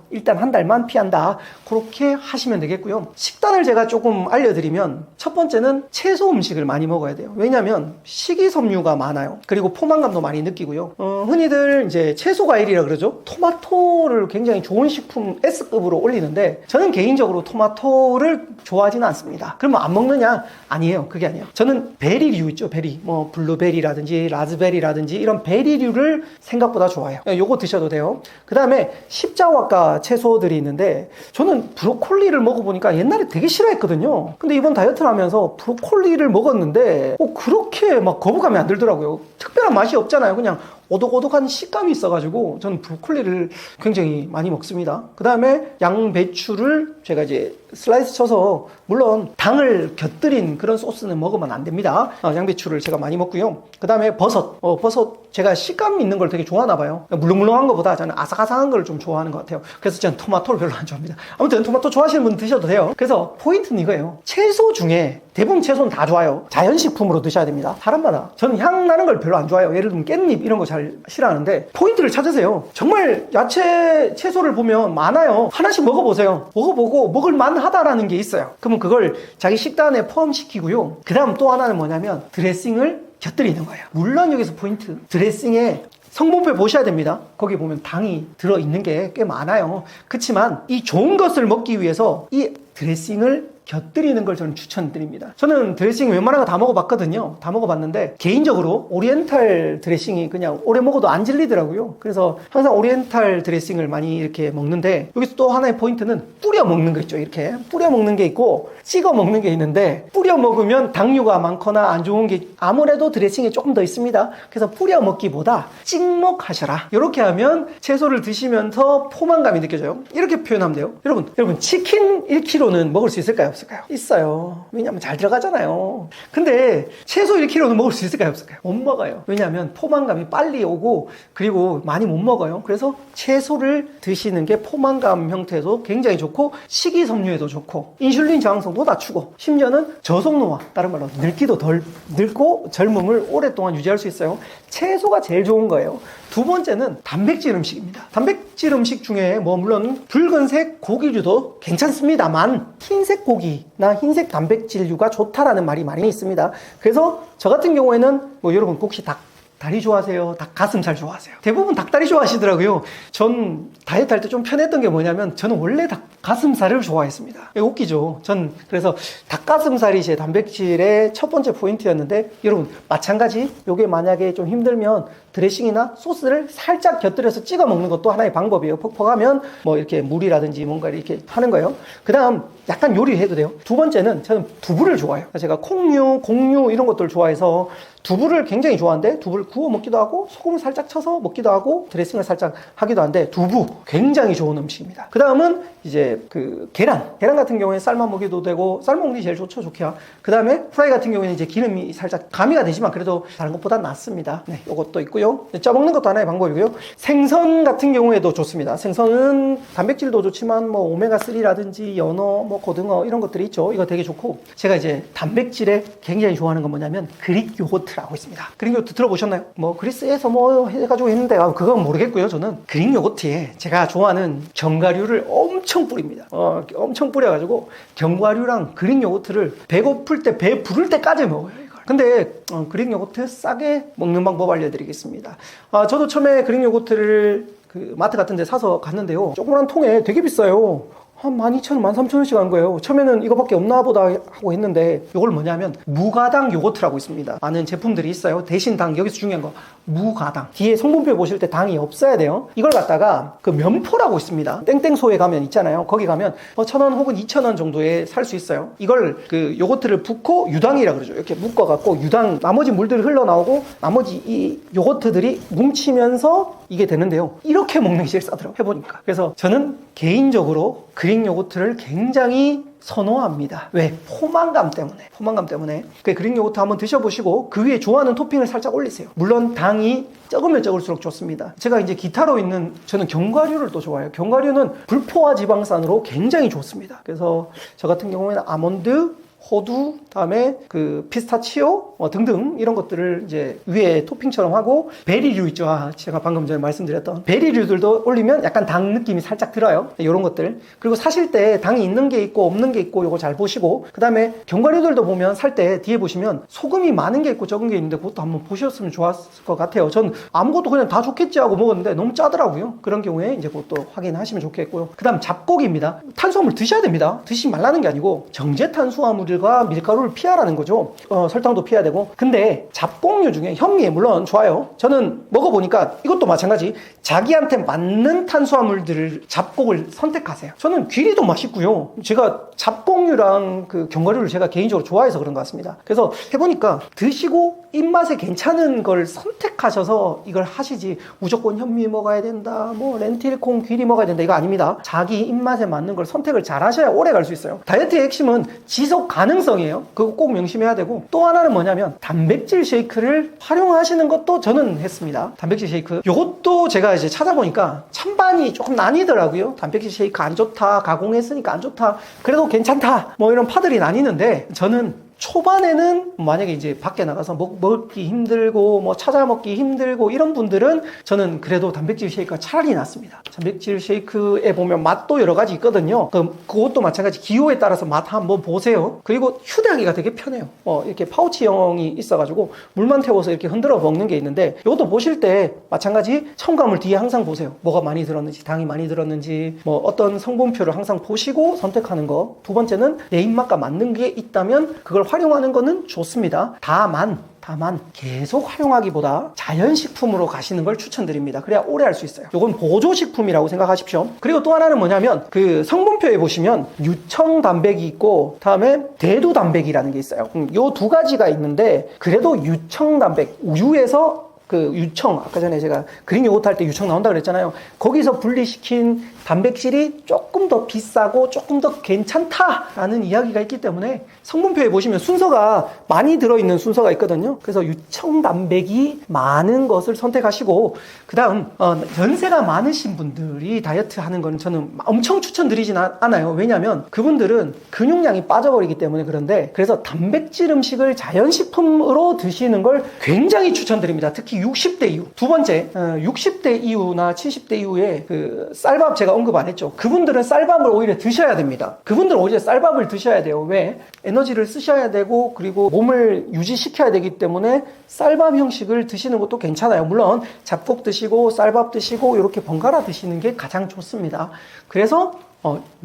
일단 한 달만 피한다. 그렇게 하시면 되겠고요. 식단을 제가 조금 알려드리면, 첫 번째는 채소 음식을 많이 먹어야 돼요. 왜냐하면 식이섬유가 많아요. 그리고 포만감도 많이 느끼고요. 흔히들 이제 채소 과일이라 그러죠. 토마토를 굉장히 좋은 식품 S급으로 올리는데, 저는 개인적으로 토마토를 좋아하지는 않습니다. 그러면 안 먹느냐? 아니에요. 그게 아니에요. 저는 베리류 있죠. 베리. 블루베리라든지 라즈베리라든지 이런 베리류를 생각보다 좋아해요. 요거 드셔도 돼요. 그 다음에 십자화과 채소들이 있는데, 저는 브로콜리를 먹어보니까 옛날에 되게 싫어했거든요. 근데 이번 다이어트를 하면서 브로콜리를 먹었는데 그렇게 막 거부감이 안 들더라고요. 특별한 맛이 없잖아요. 그냥 오독오독한 식감이 있어가지고 저는 브로콜리를 굉장히 많이 먹습니다. 그 다음에 양배추를 제가 이제 슬라이스 쳐서, 물론 당을 곁들인 그런 소스는 먹으면 안 됩니다. 양배추를 제가 많이 먹고요. 그 다음에 버섯. 버섯 제가 식감 있는 걸 되게 좋아하나 봐요. 물렁물렁한 것보다 저는 아삭아삭한 걸 좀 좋아하는 것 같아요. 그래서 저는 토마토를 별로 안 좋아합니다. 아무튼 토마토 좋아하시는 분 드셔도 돼요. 그래서 포인트는 이거예요. 채소 중에 대부분 채소는 다 좋아요. 자연식품으로 드셔야 됩니다. 사람마다. 저는 향 나는 걸 별로 안 좋아해요. 예를 들면 깻잎 이런 거 잘 싫어하는데, 포인트를 찾으세요. 정말 야채, 채소를 보면 많아요. 하나씩 먹어보세요. 먹어보고 먹을 만하다라는 게 있어요. 그러면 그걸 자기 식단에 포함시키고요. 그 다음 또 하나는 뭐냐면 드레싱을 곁들이는 거예요. 물론 여기서 포인트, 드레싱에 성분표 보셔야 됩니다. 거기 보면 당이 들어있는 게 꽤 많아요. 그렇지만 이 좋은 것을 먹기 위해서 이 드레싱을 곁들이는 걸 저는 추천드립니다. 저는 드레싱 웬만한 거 다 먹어봤거든요. 다 먹어봤는데 개인적으로 오리엔탈 드레싱이 그냥 오래 먹어도 안 질리더라고요. 그래서 항상 오리엔탈 드레싱을 많이 이렇게 먹는데, 여기서 또 하나의 포인트는 뿌려 먹는 거 있죠. 이렇게 뿌려 먹는 게 있고 찍어 먹는 게 있는데, 뿌려 먹으면 당류가 많거나 안 좋은 게 아무래도 드레싱에 조금 더 있습니다. 그래서 뿌려 먹기보다 찍먹하셔라. 이렇게 하면 채소를 드시면서 포만감이 느껴져요. 이렇게 표현하면 돼요. 여러분 치킨 1kg는 먹을 수 있을까요? 없을까요? 있어요. 왜냐하면 잘 들어가잖아요. 근데 채소 1kg는 먹을 수 있을까요? 없을까요? 못 먹어요. 왜냐하면 포만감이 빨리 오고 그리고 많이 못 먹어요. 그래서 채소를 드시는 게 포만감 형태에도 굉장히 좋고 식이섬유에도 좋고 인슐린 저항성도 낮추고 심지어는 저속노화, 다른 말로 늙기도 덜 늙고 젊음을 오랫동안 유지할 수 있어요. 채소가 제일 좋은 거예요. 두 번째는 단백질 음식입니다. 단백질 음식 중에 뭐 물론 붉은색 고기류도 괜찮습니다만 흰색 고기나 흰색 단백질류가 좋다라는 말이 많이 있습니다. 그래서 저 같은 경우에는 뭐 여러분 혹시 다리 좋아하세요? 닭가슴살 좋아하세요? 대부분 닭다리 좋아하시더라고요. 전 다이어트 할 때 좀 편했던 게 뭐냐면 저는 원래 닭가슴살을 좋아했습니다. 웃기죠? 전 그래서 닭가슴살이 제 단백질의 첫 번째 포인트였는데 여러분 마찬가지 요게 만약에 좀 힘들면 드레싱이나 소스를 살짝 곁들여서 찍어 먹는 것도 하나의 방법이에요. 퍽퍽하면 뭐 이렇게 물이라든지 뭔가 이렇게 하는 거예요. 그 다음 약간 요리해도 돼요. 두 번째는 저는 두부를 좋아해요. 제가 콩류, 곡류 이런 것들을 좋아해서 두부를 굉장히 좋아하는데 두부를 구워 먹기도 하고 소금을 살짝 쳐서 먹기도 하고 드레싱을 살짝 하기도 하는데 두부 굉장히 좋은 음식입니다. 그 다음은 이제 그 계란 같은 경우에 삶아 먹기도 되고 삶아 먹는 게 제일 좋죠. 좋게요. 그 다음에 프라이 같은 경우에는 이제 기름이 살짝 가미가 되지만 그래도 다른 것보다 낫습니다. 네, 이것도 있고요. 쪄먹는 것도 하나의 방법이고요. 생선 같은 경우에도 좋습니다. 생선은 단백질도 좋지만 뭐 오메가3라든지 연어, 뭐 고등어 이런 것들이 있죠. 이거 되게 좋고 제가 이제 단백질에 굉장히 좋아하는 건 뭐냐면 그릭 요거트라고 있습니다. 그릭 요거트 들어보셨나요? 뭐 그리스에서 뭐 해가지고 했는데 그건 모르겠고요. 저는 그릭 요거트에 제가 좋아하는 견과류를 엄청 뿌립니다. 엄청 뿌려가지고 견과류랑 그릭 요거트를 배고플 때 배 부를 때까지 먹어요. 근데 그릭 요거트 싸게 먹는 방법 알려드리겠습니다. 저도 처음에 그릭 요거트를 그 마트 같은 데 사서 갔는데요. 조그만 통에 되게 비싸요. 한 12,000원, 13,000원씩 한 거예요. 처음에는 이거밖에 없나 보다 하고 했는데 이걸 뭐냐면 무가당 요거트라고 있습니다. 많은 제품들이 있어요. 대신 당, 여기서 중요한 거 무가당. 뒤에 성분표 보실 때 당이 없어야 돼요. 이걸 갖다가 그 면포라고 있습니다. 땡땡소에 가면 있잖아요. 거기 가면 1,000원 혹은 2,000원 정도에 살 수 있어요. 이걸 그 요거트를 붓고 유당이라 그러죠. 이렇게 묶어갖고 유당, 나머지 물들이 흘러나오고 나머지 이 요거트들이 뭉치면서 이게 되는데요. 이렇게 먹는 게 제일 싸더라고요. 해보니까. 그래서 저는 개인적으로 그릭 요거트를 굉장히 선호합니다. 왜? 포만감 때문에. 그 그릭 요거트 한번 드셔보시고 그 위에 좋아하는 토핑을 살짝 올리세요. 물론 당이 적으면 적을수록 좋습니다. 제가 이제 기타로 있는 저는 견과류를 또 좋아해요. 견과류는 불포화 지방산으로 굉장히 좋습니다. 그래서 저 같은 경우에는 아몬드, 호두, 다음에 그 피스타치오 등등 이런 것들을 이제 위에 토핑처럼 하고 베리류 있죠. 제가 방금 전에 말씀드렸던 베리류들도 올리면 약간 당 느낌이 살짝 들어요. 이런 것들. 그리고 사실 때 당이 있는 게 있고 없는 게 있고 이거 잘 보시고 그 다음에 견과류들도 보면 살 때 뒤에 보시면 소금이 많은 게 있고 적은 게 있는데 그것도 한번 보셨으면 좋았을 것 같아요. 전 아무것도 그냥 다 좋겠지 하고 먹었는데 너무 짜더라고요. 그런 경우에 이제 그것도 확인하시면 좋겠고요. 그 다음 잡곡입니다. 탄수화물 드셔야 됩니다. 드시지 말라는 게 아니고 정제 탄수화물과 밀가루를 피하라는 거죠. 설탕도 피해야 되고. 근데 잡곡류 중에 현미 물론 좋아요. 저는 먹어보니까 이것도 마찬가지. 자기한테 맞는 탄수화물들을 잡곡을 선택하세요. 저는 귀리도 맛있고요. 제가 잡곡류랑 그 견과류를 제가 개인적으로 좋아해서 그런 것 같습니다. 그래서 해보니까 드시고 입맛에 괜찮은 걸 선택하셔서 이걸 하시지 무조건 현미 먹어야 된다, 뭐 렌틸콩, 귀리 먹어야 된다 이거 아닙니다. 자기 입맛에 맞는 걸 선택을 잘 하셔야 오래 갈 수 있어요. 다이어트의 핵심은 지속 가능성이에요. 그거 꼭 명심해야 되고 또 하나는 뭐냐면 단백질 쉐이크를 활용하시는 것도 저는 했습니다. 단백질 쉐이크 이것도 제가 이제 찾아보니까 찬반이 조금 나뉘더라고요. 단백질 쉐이크 안 좋다, 가공했으니까 안 좋다, 그래도 괜찮다 뭐 이런 파들이 나뉘는데 저는 초반에는 만약에 이제 밖에 나가서 먹기 힘들고 뭐 찾아 먹기 힘들고 이런 분들은 저는 그래도 단백질 쉐이크가 차라리 낫습니다. 단백질 쉐이크에 보면 맛도 여러 가지 있거든요. 그것도 마찬가지 기호에 따라서 맛 한번 보세요. 그리고 휴대하기가 되게 편해요. 이렇게 파우치형이 있어가지고 물만 태워서 이렇게 흔들어 먹는 게 있는데 이것도 보실 때 마찬가지 첨가물 뒤에 항상 보세요. 뭐가 많이 들었는지, 당이 많이 들었는지, 뭐 어떤 성분표를 항상 보시고 선택하는 거. 두 번째는 내 입맛과 맞는 게 있다면 그걸 활용하는 거는 좋습니다. 다만 계속 활용하기보다 자연식품으로 가시는 걸 추천드립니다. 그래야 오래 할 수 있어요. 이건 보조식품이라고 생각하십시오. 그리고 또 하나는 뭐냐면 그 성분표에 보시면 유청 단백이 있고 다음에 대두 단백이라는 게 있어요. 요 두 가지가 있는데 그래도 유청 단백, 우유에서 그 유청, 아까 전에 제가 그린 요거트 할 때 유청 나온다 그랬잖아요. 거기서 분리시킨 단백질이 조금 더 비싸고 조금 더 괜찮다라는 이야기가 있기 때문에 성분표에 보시면 순서가 많이 들어있는 순서가 있거든요. 그래서 유청 단백이 많은 것을 선택하시고, 그 다음 연세가 많으신 분들이 다이어트 하는 건 저는 엄청 추천드리진 않아요. 왜냐하면 그분들은 근육량이 빠져버리기 때문에. 그런데 그래서 단백질 음식을 자연식품으로 드시는 걸 굉장히 추천드립니다. 특히 60대 이후. 두 번째, 60대 이후나 70대 이후에 그 쌀밥 제가 언급 안 했죠. 그분들은 쌀밥을 오히려 드셔야 됩니다. 그분들은 오히려 쌀밥을 드셔야 돼요. 왜? 에너지를 쓰셔야 되고, 그리고 몸을 유지시켜야 되기 때문에 쌀밥 형식을 드시는 것도 괜찮아요. 물론 잡곡 드시고 쌀밥 드시고 이렇게 번갈아 드시는 게 가장 좋습니다. 그래서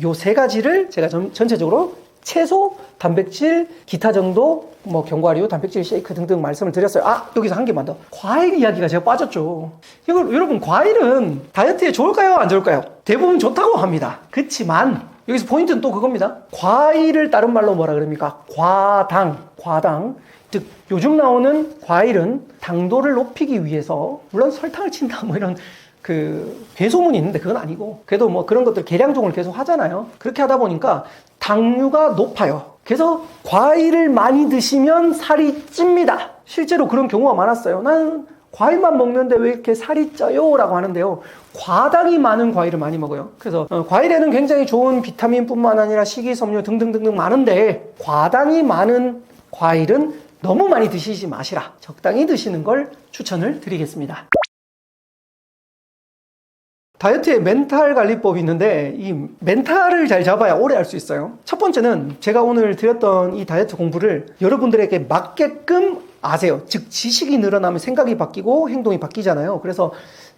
요 세 가지를 제가 전체적으로 채소, 단백질, 기타 정도, 뭐 견과류, 단백질 쉐이크 등등 말씀을 드렸어요. 여기서 한 개만 더. 과일 이야기가 제가 빠졌죠. 이거 여러분, 과일은 다이어트에 좋을까요? 안 좋을까요? 대부분 좋다고 합니다. 그렇지만 여기서 포인트는 또 그겁니다. 과일을 다른 말로 뭐라 그럽니까? 과당. 즉 요즘 나오는 과일은 당도를 높이기 위해서, 물론 설탕을 친다 뭐 이런 그 괴소문이 있는데 그건 아니고, 그래도 뭐 그런 것들 계량종을 계속 하잖아요. 그렇게 하다 보니까 당류가 높아요. 그래서 과일을 많이 드시면 살이 찝니다. 실제로 그런 경우가 많았어요. 나는 과일만 먹는데 왜 이렇게 살이 쪄요? 라고 하는데요. 과당이 많은 과일을 많이 먹어요. 그래서 과일에는 굉장히 좋은 비타민뿐만 아니라 식이섬유 등등등등 많은데, 과당이 많은 과일은 너무 많이 드시지 마시라. 적당히 드시는 걸 추천을 드리겠습니다. 다이어트에 멘탈 관리법이 있는데, 이 멘탈을 잘 잡아야 오래 할 수 있어요. 첫 번째는 제가 오늘 드렸던 이 다이어트 공부를 여러분들에게 맞게끔 아세요. 즉 지식이 늘어나면 생각이 바뀌고 행동이 바뀌잖아요. 그래서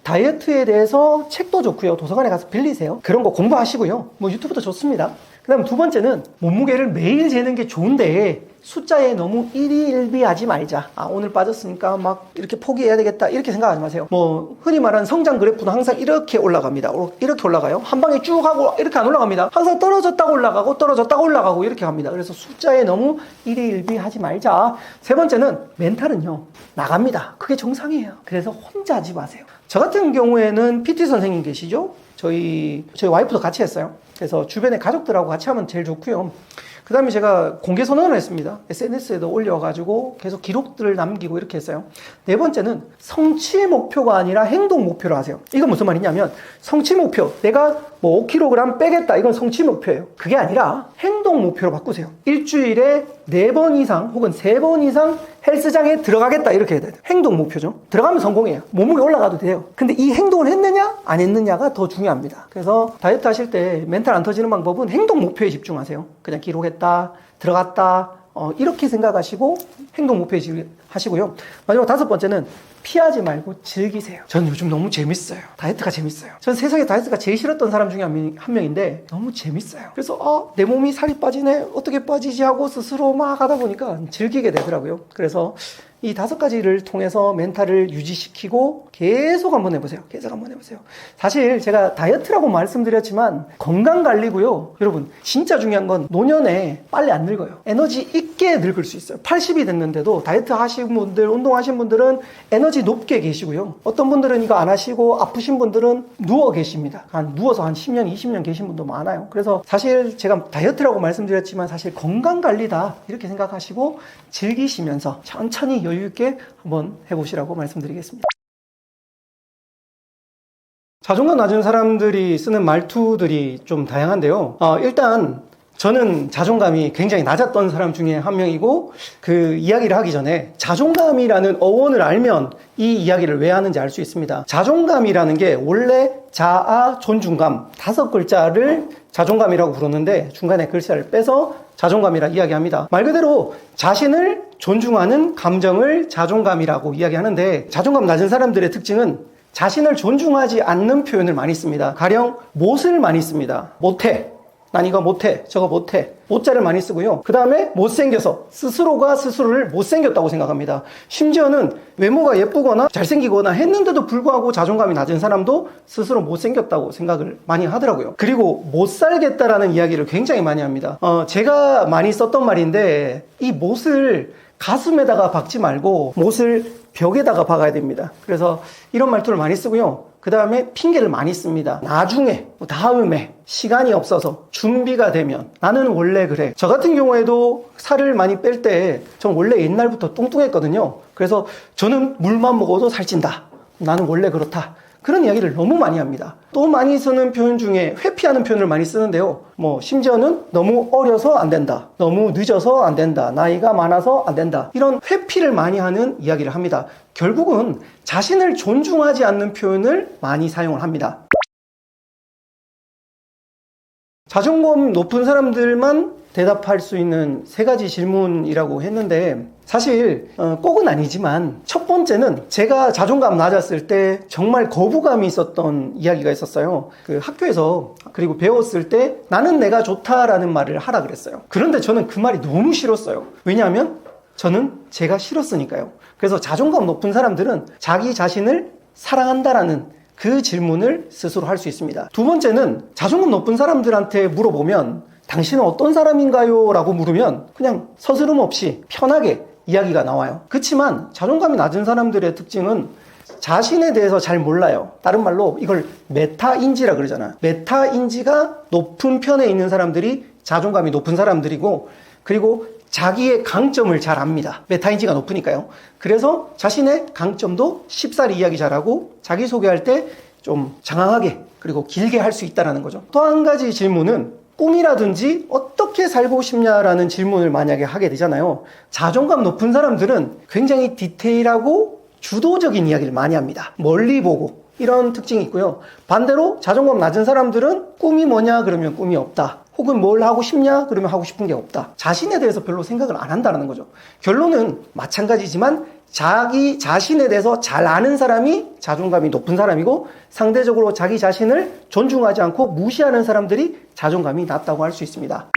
다이어트에 대해서 책도 좋고요. 도서관에 가서 빌리세요. 그런 거 공부하시고요. 뭐 유튜브도 좋습니다. 그 다음 두 번째는 몸무게를 매일 재는 게 좋은데 숫자에 너무 일희일비하지 말자. 오늘 빠졌으니까 막 이렇게 포기해야 되겠다 이렇게 생각하지 마세요. 뭐 흔히 말하는 성장 그래프는 항상 이렇게 올라갑니다. 이렇게 올라가요. 한 방에 쭉 하고 이렇게 안 올라갑니다. 항상 떨어졌다가 올라가고 떨어졌다가 올라가고 이렇게 갑니다. 그래서 숫자에 너무 일희일비하지 말자. 세 번째는 멘탈은요, 나갑니다. 그게 정상이에요. 그래서 혼자 하지 마세요. 저 같은 경우에는 PT 선생님 계시죠? 저희 와이프도 같이 했어요. 그래서 주변에 가족들하고 같이 하면 제일 좋고요. 그 다음에 제가 공개 선언을 했습니다. SNS에도 올려가지고 계속 기록들을 남기고 이렇게 했어요. 네 번째는 성취 목표가 아니라 행동 목표로 하세요. 이건 무슨 말이냐면, 성취 목표, 내가 뭐 5kg 빼겠다, 이건 성취 목표예요. 그게 아니라 행동 목표로 바꾸세요. 일주일에 4번 이상 혹은 3번 이상 헬스장에 들어가겠다, 이렇게 해야 돼요. 행동 목표죠. 들어가면 성공이에요. 몸무게 올라가도 돼요. 근데 이 행동을 했느냐 안 했느냐가 더 중요합니다. 그래서 다이어트 하실 때 멘탈 안 터지는 방법은 행동 목표에 집중하세요. 그냥 기록했다, 들어갔다, 이렇게 생각하시고 행동 목표에 하시고요. 마지막 다섯 번째는 피하지 말고 즐기세요. 전 요즘 너무 재밌어요. 다이어트가 재밌어요. 전 세상에 다이어트가 제일 싫었던 사람 중에 한 명인데 너무 재밌어요. 그래서 내 몸이 살이 빠지네, 어떻게 빠지지 하고 스스로 막 하다 보니까 즐기게 되더라고요. 그래서 이 5가지를 통해서 멘탈을 유지시키고 계속 한번 해보세요. 사실 제가 다이어트라고 말씀드렸지만 건강관리고요. 여러분 진짜 중요한 건 노년에 빨리 안 늙어요. 에너지 있게 늙을 수 있어요. 80이 됐는데도 다이어트 하신 분들, 운동하신 분들은 에너지 높게 계시고요. 어떤 분들은 이거 안 하시고 아프신 분들은 누워 계십니다. 누워서 한 10년, 20년 계신 분도 많아요. 그래서 사실 제가 다이어트라고 말씀드렸지만 사실 건강관리다 이렇게 생각하시고 즐기시면서 천천히 여유 있게 한번 해보시라고 말씀드리겠습니다. 자존감 낮은 사람들이 쓰는 말투들이 좀 다양한데요. 일단 저는 자존감이 굉장히 낮았던 사람 중에 한 명이고, 그 이야기를 하기 전에 자존감이라는 어원을 알면 이 이야기를 왜 하는지 알 수 있습니다. 자존감이라는 게 원래 자아, 존중감 5글자를 자존감이라고 부르는데 중간에 글자를 빼서 자존감이라 이야기합니다. 말 그대로 자신을 존중하는 감정을 자존감이라고 이야기하는데, 자존감 낮은 사람들의 특징은 자신을 존중하지 않는 표현을 많이 씁니다. 가령 못을 많이 씁니다. 못해, 난 이거 못해, 저거 못해, 못자를 많이 쓰고요. 그 다음에 못생겨서, 스스로가 스스로를 못생겼다고 생각합니다. 심지어는 외모가 예쁘거나 잘생기거나 했는데도 불구하고 자존감이 낮은 사람도 스스로 못생겼다고 생각을 많이 하더라고요. 그리고 못 살겠다라는 이야기를 굉장히 많이 합니다. 제가 많이 썼던 말인데, 이 못을 가슴에다가 박지 말고 못을 벽에다가 박아야 됩니다. 그래서 이런 말투를 많이 쓰고요. 그 다음에 핑계를 많이 씁니다. 나중에, 다음에, 시간이 없어서, 준비가 되면, 나는 원래 그래. 저 같은 경우에도 살을 많이 뺄 때, 전 원래 옛날부터 뚱뚱했거든요. 그래서 저는 물만 먹어도 살찐다. 나는 원래 그렇다. 그런 이야기를 너무 많이 합니다. 또 많이 쓰는 표현 중에 회피하는 표현을 많이 쓰는데요. 심지어는 너무 어려서 안 된다. 너무 늦어서 안 된다. 나이가 많아서 안 된다. 이런 회피를 많이 하는 이야기를 합니다. 결국은 자신을 존중하지 않는 표현을 많이 사용을 합니다. 자존감 높은 사람들만 대답할 수 있는 3가지 질문이라고 했는데 사실 꼭은 아니지만 첫 번째는 제가 자존감 낮았을 때 정말 거부감이 있었던 이야기가 있었어요. 그 학교에서 그리고 배웠을 때 나는 내가 좋다라는 말을 하라 그랬어요. 그런데 저는 그 말이 너무 싫었어요. 왜냐하면 저는 제가 싫었으니까요. 그래서 자존감 높은 사람들은 자기 자신을 사랑한다라는 그 질문을 스스로 할 수 있습니다. 두 번째는 자존감 높은 사람들한테 물어보면 당신은 어떤 사람인가요? 라고 물으면 그냥 서스름 없이 편하게 이야기가 나와요. 그렇지만 자존감이 낮은 사람들의 특징은 자신에 대해서 잘 몰라요. 다른 말로 이걸 메타인지라 그러잖아요. 메타인지가 높은 편에 있는 사람들이 자존감이 높은 사람들이고, 그리고 자기의 강점을 잘 압니다. 메타인지가 높으니까요. 그래서 자신의 강점도 쉽사리 이야기 잘하고 자기소개할 때 좀 장황하게 그리고 길게 할 수 있다는 거죠. 또 한 가지 질문은 꿈이라든지 어떻게 살고 싶냐라는 질문을 만약에 하게 되잖아요. 자존감 높은 사람들은 굉장히 디테일하고 주도적인 이야기를 많이 합니다. 멀리 보고 이런 특징이 있고요. 반대로 자존감 낮은 사람들은 꿈이 뭐냐 그러면 꿈이 없다. 혹은 뭘 하고 싶냐 그러면 하고 싶은 게 없다. 자신에 대해서 별로 생각을 안 한다는 거죠. 결론은 마찬가지지만 자기 자신에 대해서 잘 아는 사람이 자존감이 높은 사람이고, 상대적으로 자기 자신을 존중하지 않고 무시하는 사람들이 자존감이 낮다고 할 수 있습니다.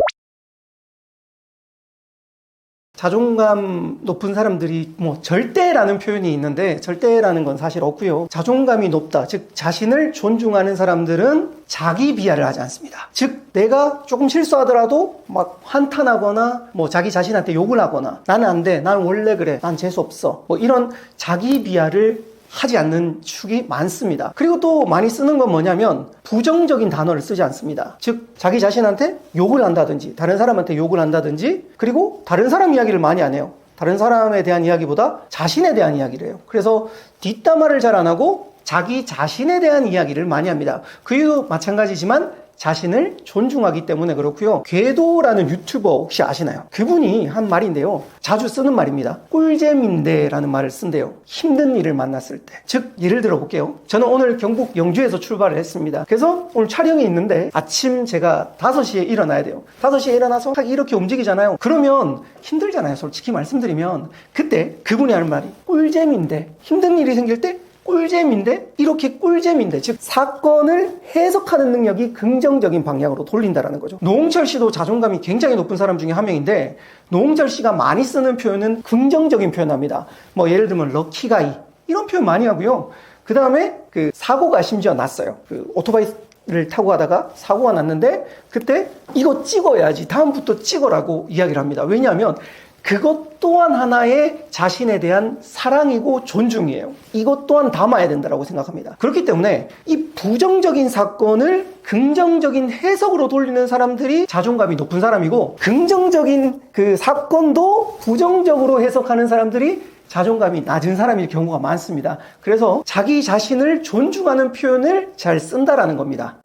자존감 높은 사람들이 절대라는 표현이 있는데 절대라는 건 사실 없고요. 자존감이 높다, 즉 자신을 존중하는 사람들은 자기 비하를 하지 않습니다. 즉 내가 조금 실수하더라도 막 한탄하거나 자기 자신한테 욕을 하거나 나는 안 돼, 난 원래 그래, 난 재수 없어, 이런 자기 비하를 하지 않는 축이 많습니다. 그리고 또 많이 쓰는 건 뭐냐면 부정적인 단어를 쓰지 않습니다. 즉 자기 자신한테 욕을 한다든지 다른 사람한테 욕을 한다든지, 그리고 다른 사람 이야기를 많이 안 해요. 다른 사람에 대한 이야기보다 자신에 대한 이야기를 해요. 그래서 뒷담화를 잘 안 하고 자기 자신에 대한 이야기를 많이 합니다. 그 이유도 마찬가지지만 자신을 존중하기 때문에 그렇고요. 궤도라는 유튜버 혹시 아시나요? 그분이 한 말인데요. 자주 쓰는 말입니다. 꿀잼인데 라는 말을 쓴대요. 힘든 일을 만났을 때. 즉 예를 들어 볼게요. 저는 오늘 경북 영주에서 출발을 했습니다. 그래서 오늘 촬영이 있는데 아침 제가 5시에 일어나야 돼요. 5시에 일어나서 딱 이렇게 움직이잖아요. 그러면 힘들잖아요. 솔직히 말씀드리면. 그때 그분이 하는 말이 꿀잼인데, 힘든 일이 생길 때 꿀잼인데, 이렇게 꿀잼인데, 즉 사건을 해석하는 능력이 긍정적인 방향으로 돌린다라는 거죠. 노홍철 씨도 자존감이 굉장히 높은 사람 중에 한 명인데, 노홍철 씨가 많이 쓰는 표현은 긍정적인 표현합니다. 예를 들면 럭키가이 이런 표현 많이 하고요. 그 다음에 그 사고가 심지어 났어요. 그 오토바이를 타고 가다가 사고가 났는데 그때 이거 찍어야지, 다음부터 찍어라고 이야기를 합니다. 왜냐하면 그것 또한 하나의 자신에 대한 사랑이고 존중이에요. 이것 또한 담아야 된다고 생각합니다. 그렇기 때문에 이 부정적인 사건을 긍정적인 해석으로 돌리는 사람들이 자존감이 높은 사람이고, 긍정적인 그 사건도 부정적으로 해석하는 사람들이 자존감이 낮은 사람일 경우가 많습니다. 그래서 자기 자신을 존중하는 표현을 잘 쓴다라는 겁니다.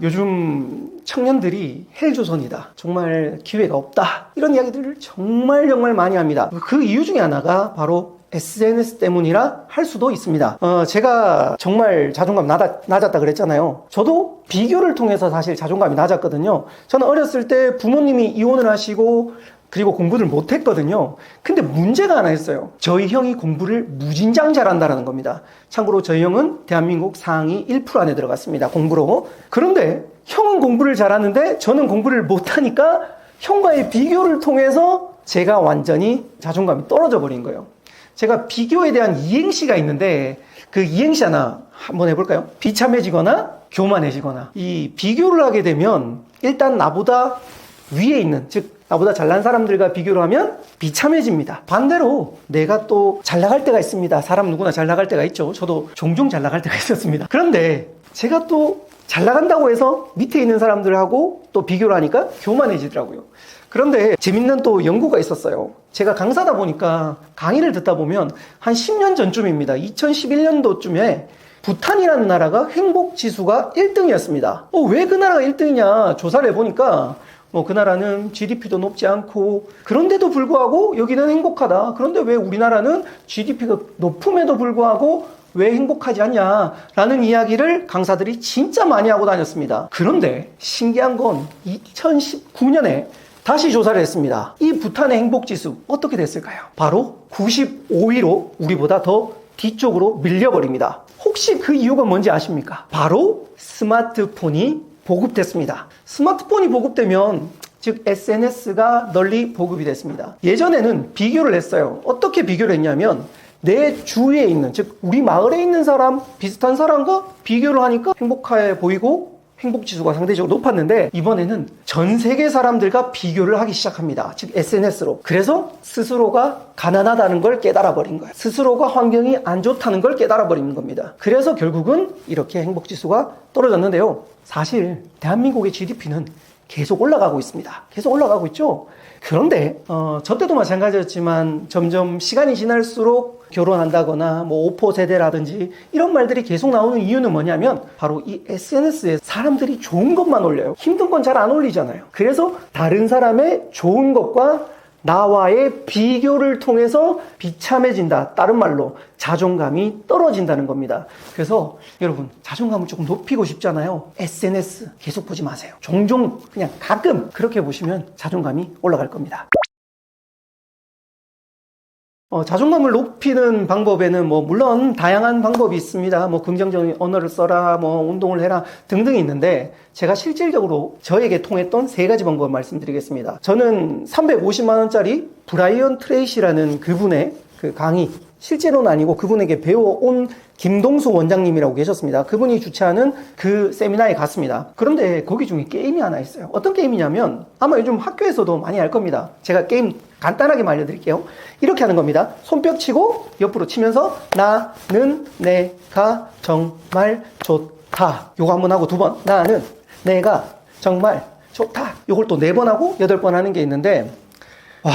요즘 청년들이 헬조선이다, 정말 기회가 없다, 이런 이야기들을 정말 많이 합니다. 그 이유 중에 하나가 바로 SNS 때문이라 할 수도 있습니다. 제가 정말 자존감 낮았다 그랬잖아요. 저도 비교를 통해서 사실 자존감이 낮았거든요. 저는 어렸을 때 부모님이 이혼을 하시고 그리고 공부를 못했거든요. 근데 문제가 하나 있어요. 저희 형이 공부를 무진장 잘한다는 겁니다. 참고로 저희 형은 대한민국 상위 1% 안에 들어갔습니다, 공부로. 그런데 형은 공부를 잘하는데 저는 공부를 못하니까 형과의 비교를 통해서 제가 완전히 자존감이 떨어져 버린 거예요. 제가 비교에 대한 이행시가 있는데 그 이행시 하나 한번 해볼까요? 비참해지거나 교만해지거나. 이 비교를 하게 되면 일단 나보다 위에 있는, 즉 나보다 잘난 사람들과 비교를 하면 비참해집니다. 반대로 내가 또 잘 나갈 때가 있습니다. 사람 누구나 잘 나갈 때가 있죠. 저도 종종 잘 나갈 때가 있었습니다. 그런데 제가 또 잘 나간다고 해서 밑에 있는 사람들하고 또 비교를 하니까 교만해지더라고요. 그런데 재밌는 또 연구가 있었어요. 제가 강사다 보니까 강의를 듣다 보면 한 10년 전쯤입니다. 2011년도쯤에 부탄이라는 나라가 행복지수가 1등이었습니다. 왜 그 나라가 1등이냐 조사를 해보니까 그 나라는 GDP도 높지 않고 그런데도 불구하고 여기는 행복하다. 그런데 왜 우리나라는 GDP가 높음에도 불구하고 왜 행복하지 않냐라는 이야기를 강사들이 진짜 많이 하고 다녔습니다. 그런데 신기한 건 2019년에 다시 조사를 했습니다. 이 부탄의 행복지수 어떻게 됐을까요? 바로 95위로 우리보다 더 뒤쪽으로 밀려버립니다. 혹시 그 이유가 뭔지 아십니까? 바로 스마트폰이 보급됐습니다. 스마트폰이 보급되면 즉 SNS가 널리 보급이 됐습니다. 예전에는 비교를 했어요. 어떻게 비교를 했냐면 내 주위에 있는 즉 우리 마을에 있는 사람 비슷한 사람과 비교를 하니까 행복해 보이고 행복지수가 상대적으로 높았는데 이번에는 전 세계 사람들과 비교를 하기 시작합니다. 즉 SNS로. 그래서 스스로가 가난하다는 걸 깨달아 버린 거예요. 스스로가 환경이 안 좋다는 걸 깨달아 버리는 겁니다. 그래서 결국은 이렇게 행복지수가 떨어졌는데요. 사실 대한민국의 GDP는 계속 올라가고 있습니다. 계속 올라가고 있죠. 그런데 저 때도 마찬가지였지만 점점 시간이 지날수록 결혼한다거나 오포 세대라든지 이런 말들이 계속 나오는 이유는 뭐냐면 바로 이 SNS에 사람들이 좋은 것만 올려요. 힘든 건 잘 안 올리잖아요. 그래서 다른 사람의 좋은 것과 나와의 비교를 통해서 비참해진다. 다른 말로 자존감이 떨어진다는 겁니다. 그래서 여러분 자존감을 조금 높이고 싶잖아요. SNS 계속 보지 마세요. 종종 그냥 가끔 그렇게 보시면 자존감이 올라갈 겁니다. 자존감을 높이는 방법에는 물론 다양한 방법이 있습니다. 긍정적인 언어를 써라, 운동을 해라 등등이 있는데 제가 실질적으로 저에게 통했던 3가지 방법을 말씀드리겠습니다. 저는 350만 원짜리 브라이언 트레이시라는 그분의 그 강의, 실제로는 아니고 그분에게 배워온 김동수 원장님이라고 계셨습니다. 그분이 주최하는 그 세미나에 갔습니다. 그런데 거기 중에 게임이 하나 있어요. 어떤 게임이냐면 아마 요즘 학교에서도 많이 할 겁니다. 제가 게임 간단하게 알려드릴게요. 이렇게 하는 겁니다. 손뼉 치고 옆으로 치면서 나는 내가 정말 좋다. 요거 한번 하고 2번. 나는 내가 정말 좋다. 요걸 또 4번 하고 8번 하는 게 있는데 와,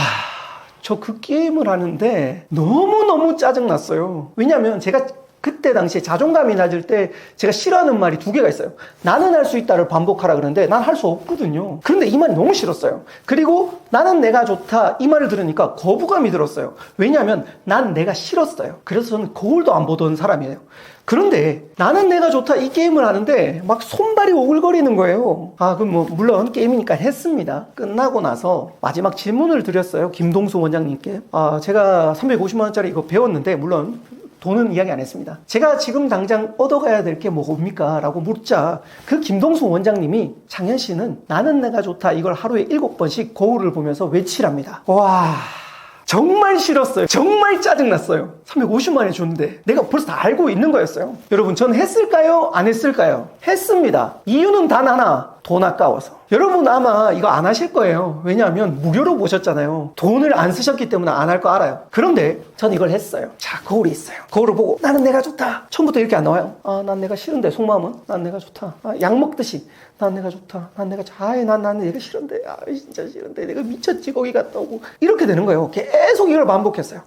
저 그 게임을 하는데 너무너무 짜증났어요. 왜냐면 제가 그때 당시에 자존감이 낮을 때 제가 싫어하는 말이 2개가 있어요. 나는 할 수 있다를 반복하라 그러는데 난 할 수 없거든요. 그런데 이 말이 너무 싫었어요. 그리고 나는 내가 좋다 이 말을 들으니까 거부감이 들었어요. 왜냐하면 난 내가 싫었어요. 그래서 저는 거울도 안 보던 사람이에요. 그런데 나는 내가 좋다 이 게임을 하는데 막 손발이 오글거리는 거예요. 그럼 물론 게임이니까 했습니다. 끝나고 나서 마지막 질문을 드렸어요. 김동수 원장님께. 제가 350만 원짜리 이거 배웠는데 물론 돈은 이야기 안 했습니다. 제가 지금 당장 얻어가야 될 게 뭡니까? 라고 묻자 그 김동수 원장님이 창현 씨는 나는 내가 좋다 이걸 하루에 7번씩 거울을 보면서 외치랍니다. 와, 정말 싫었어요. 정말 짜증났어요. 350만 원에 줬는데 내가 벌써 다 알고 있는 거였어요. 여러분 전 했을까요? 안 했을까요? 했습니다. 이유는 단 하나, 돈 아까워서. 여러분 아마 이거 안 하실 거예요. 왜냐하면 무료로 보셨잖아요. 돈을 안 쓰셨기 때문에 안 할 거 알아요. 그런데 전 이걸 했어요. 자, 거울이 있어요. 거울을 보고 나는 내가 좋다. 처음부터 이렇게 안 나와요. 난 내가 싫은데 속마음은 난 내가 좋다. 약 먹듯이 난 내가 좋다. 난 내가 난 내가 싫은데 진짜 싫은데 내가 미쳤지 거기 갔다 오고 이렇게 되는 거예요. 계속 이걸 반복했어요.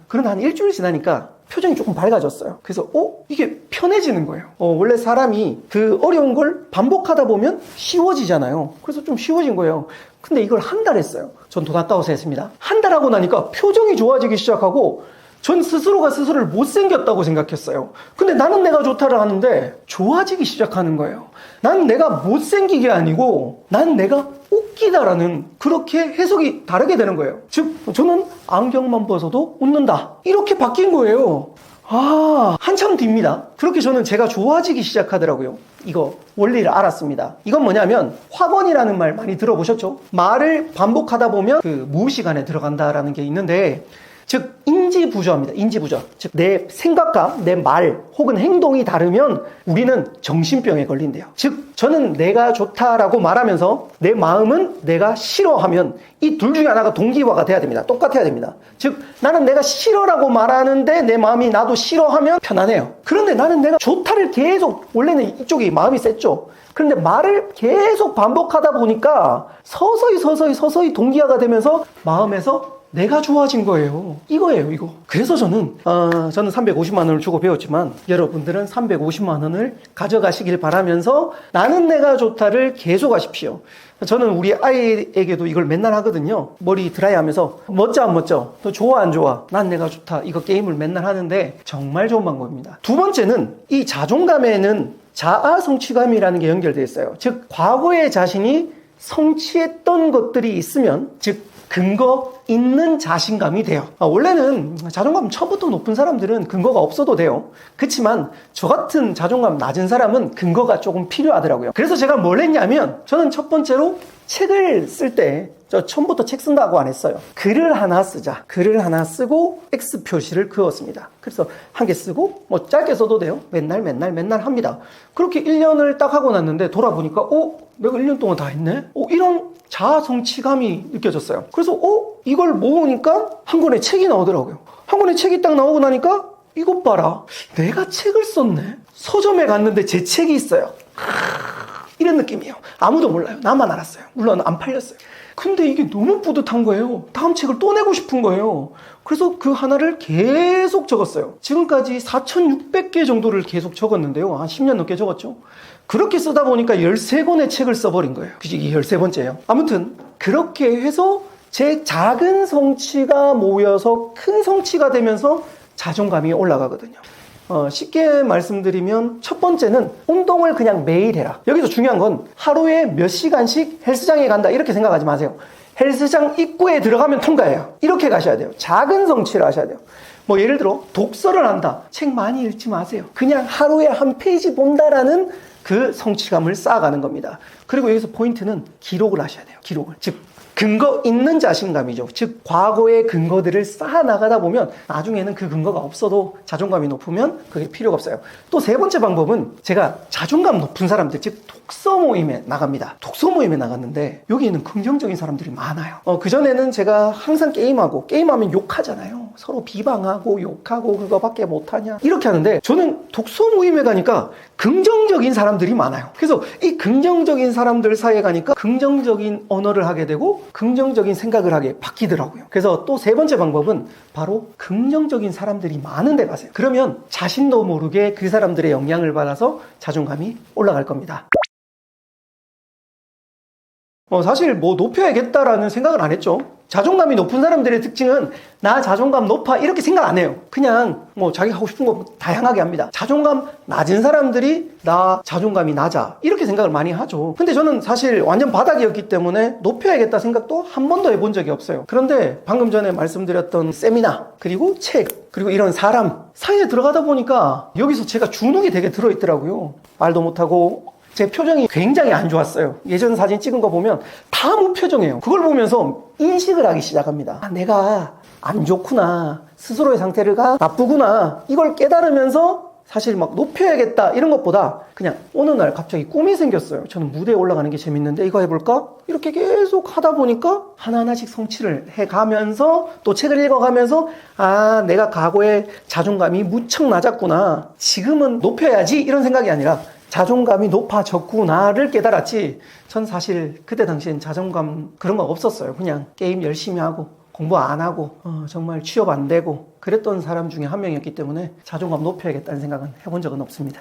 그런데 한 일주일 지나니까 표정이 조금 밝아졌어요. 그래서 이게 편해지는 거예요. 원래 사람이 그 어려운 걸 반복하다 보면 쉬워지잖아요. 그래서 좀 쉬워진 거예요. 근데 이걸 한 달 했어요. 전 돈 아까워서 했습니다. 한 달 하고 나니까 표정이 좋아지기 시작하고 전 스스로가 스스로를 못생겼다고 생각했어요. 근데 나는 내가 좋다를 하는데 좋아지기 시작하는 거예요. 난 내가 못생기게 아니고 난 내가 웃기다라는 그렇게 해석이 다르게 되는 거예요. 즉 저는 안경만 벗어도 웃는다 이렇게 바뀐 거예요. 한참 뒤입니다. 그렇게 저는 제가 좋아지기 시작하더라고요. 이거 원리를 알았습니다. 이건 뭐냐면 확언이라는 말 많이 들어보셨죠? 말을 반복하다 보면 그 무의식 안에 들어간다라는 게 있는데 즉 인지부조합니다. 인지부조. 즉 내 생각과 내 말 혹은 행동이 다르면 우리는 정신병에 걸린대요. 즉 저는 내가 좋다라고 말하면서 내 마음은 내가 싫어하면 이 둘 중에 하나가 동기화가 돼야 됩니다. 똑같아야 됩니다. 즉 나는 내가 싫어라고 말하는데 내 마음이 나도 싫어하면 편안해요. 그런데 나는 내가 좋다를 계속, 원래는 이쪽이 마음이 셌죠. 그런데 말을 계속 반복하다 보니까 서서히 동기화가 되면서 마음에서 내가 좋아진 거예요. 이거예요, 이거. 그래서 저는 350만 원을 주고 배웠지만 여러분들은 350만 원을 가져가시길 바라면서 나는 내가 좋다를 계속 하십시오. 저는 우리 아이에게도 이걸 맨날 하거든요. 머리 드라이 하면서 멋져 안 멋져? 너 좋아 안 좋아? 난 내가 좋다. 이거 게임을 맨날 하는데 정말 좋은 방법입니다. 두 번째는 이 자존감에는 자아 성취감이라는 게 연결되어 있어요. 즉 과거의 자신이 성취했던 것들이 있으면, 즉 근거 있는 자신감이 돼요. 원래는 자존감 처음부터 높은 사람들은 근거가 없어도 돼요. 그렇지만 저 같은 자존감 낮은 사람은 근거가 조금 필요하더라고요. 그래서 제가 뭘 했냐면, 저는 첫 번째로 책을 쓸 때, 저 처음부터 책 쓴다고 안 했어요. 글을 하나 쓰자. 글을 하나 쓰고 X 표시를 그었습니다. 그래서 한 개 쓰고 뭐 짧게 써도 돼요. 맨날 합니다. 그렇게 1년을 딱 하고 났는데 돌아보니까 내가 1년 동안 다 했네? 이런 자아 성취감이 느껴졌어요. 그래서 이걸 모으니까 한 권의 책이 나오더라고요. 한 권의 책이 딱 나오고 나니까 이것 봐라. 내가 책을 썼네. 서점에 갔는데 제 책이 있어요. 이런 느낌이에요. 아무도 몰라요. 나만 알았어요. 물론 안 팔렸어요. 근데 이게 너무 뿌듯한 거예요. 다음 책을 또 내고 싶은 거예요. 그래서 그 하나를 계속 적었어요. 지금까지 4,600개 정도를 계속 적었는데요. 한 10년 넘게 적었죠. 그렇게 쓰다 보니까 13권의 책을 써버린 거예요. 이게 13번째예요. 아무튼 그렇게 해서 제 작은 성취가 모여서 큰 성취가 되면서 자존감이 올라가거든요. 쉽게 말씀드리면 첫 번째는 운동을 그냥 매일 해라. 여기서 중요한 건 하루에 몇 시간씩 헬스장에 간다 이렇게 생각하지 마세요. 헬스장 입구에 들어가면 통과해요. 이렇게 가셔야 돼요. 작은 성취를 하셔야 돼요. 뭐 예를 들어 독서를 한다. 책 많이 읽지 마세요. 그냥 하루에 한 페이지 본다라는 그 성취감을 쌓아가는 겁니다. 그리고 여기서 포인트는 기록을 하셔야 돼요. 기록을. 즉 근거 있는 자신감이죠. 즉 과거의 근거들을 쌓아 나가다 보면 나중에는 그 근거가 없어도 자존감이 높으면 그게 필요가 없어요. 또 세 번째 방법은, 제가 자존감 높은 사람들, 즉 독서 모임에 나갑니다. 독서 모임에 나갔는데 여기에는 긍정적인 사람들이 많아요. 그전에는 제가 항상 게임하면 욕하잖아요. 서로 비방하고 욕하고 그거밖에 못하냐 이렇게 하는데, 저는 독서 모임에 가니까 긍정적인 사람들이 많아요. 그래서 이 긍정적인 사람들 사이에 가니까 긍정적인 언어를 하게 되고 긍정적인 생각을 하게 바뀌더라고요. 그래서 또 세 번째 방법은 바로 긍정적인 사람들이 많은 데 가세요. 그러면 자신도 모르게 그 사람들의 영향을 받아서 자존감이 올라갈 겁니다. 사실 높여야겠다라는 생각을 안 했죠. 자존감이 높은 사람들의 특징은 나 자존감 높아 이렇게 생각 안 해요. 그냥 자기가 하고 싶은 거 다양하게 합니다. 자존감 낮은 사람들이 나 자존감이 낮아 이렇게 생각을 많이 하죠. 근데 저는 사실 완전 바닥이었기 때문에 높여야겠다 생각도 한 번도 해본 적이 없어요. 그런데 방금 전에 말씀드렸던 세미나, 그리고 책, 그리고 이런 사람 사이에 들어가다 보니까 여기서 제가 주눅이 되게 들어있더라고요. 말도 못하고 제 표정이 굉장히 안 좋았어요. 예전 사진 찍은 거 보면 다 무표정이에요. 그걸 보면서 인식을 하기 시작합니다. 내가 안 좋구나. 스스로의 상태가 나쁘구나. 이걸 깨달으면서 사실 높여야겠다 이런 것보다 그냥 어느 날 갑자기 꿈이 생겼어요. 저는 무대에 올라가는 게 재밌는데 이거 해볼까? 이렇게 계속 하다 보니까 하나하나씩 성취를 해가면서 또 책을 읽어가면서 내가 과거에 자존감이 무척 낮았구나. 지금은 높여야지 이런 생각이 아니라 자존감이 높아졌구나를 깨달았지, 전 사실 그때 당시엔 자존감 그런 거 없었어요. 그냥 게임 열심히 하고 공부 안 하고 정말 취업 안 되고 그랬던 사람 중에 한 명이었기 때문에 자존감 높여야겠다는 생각은 해본 적은 없습니다.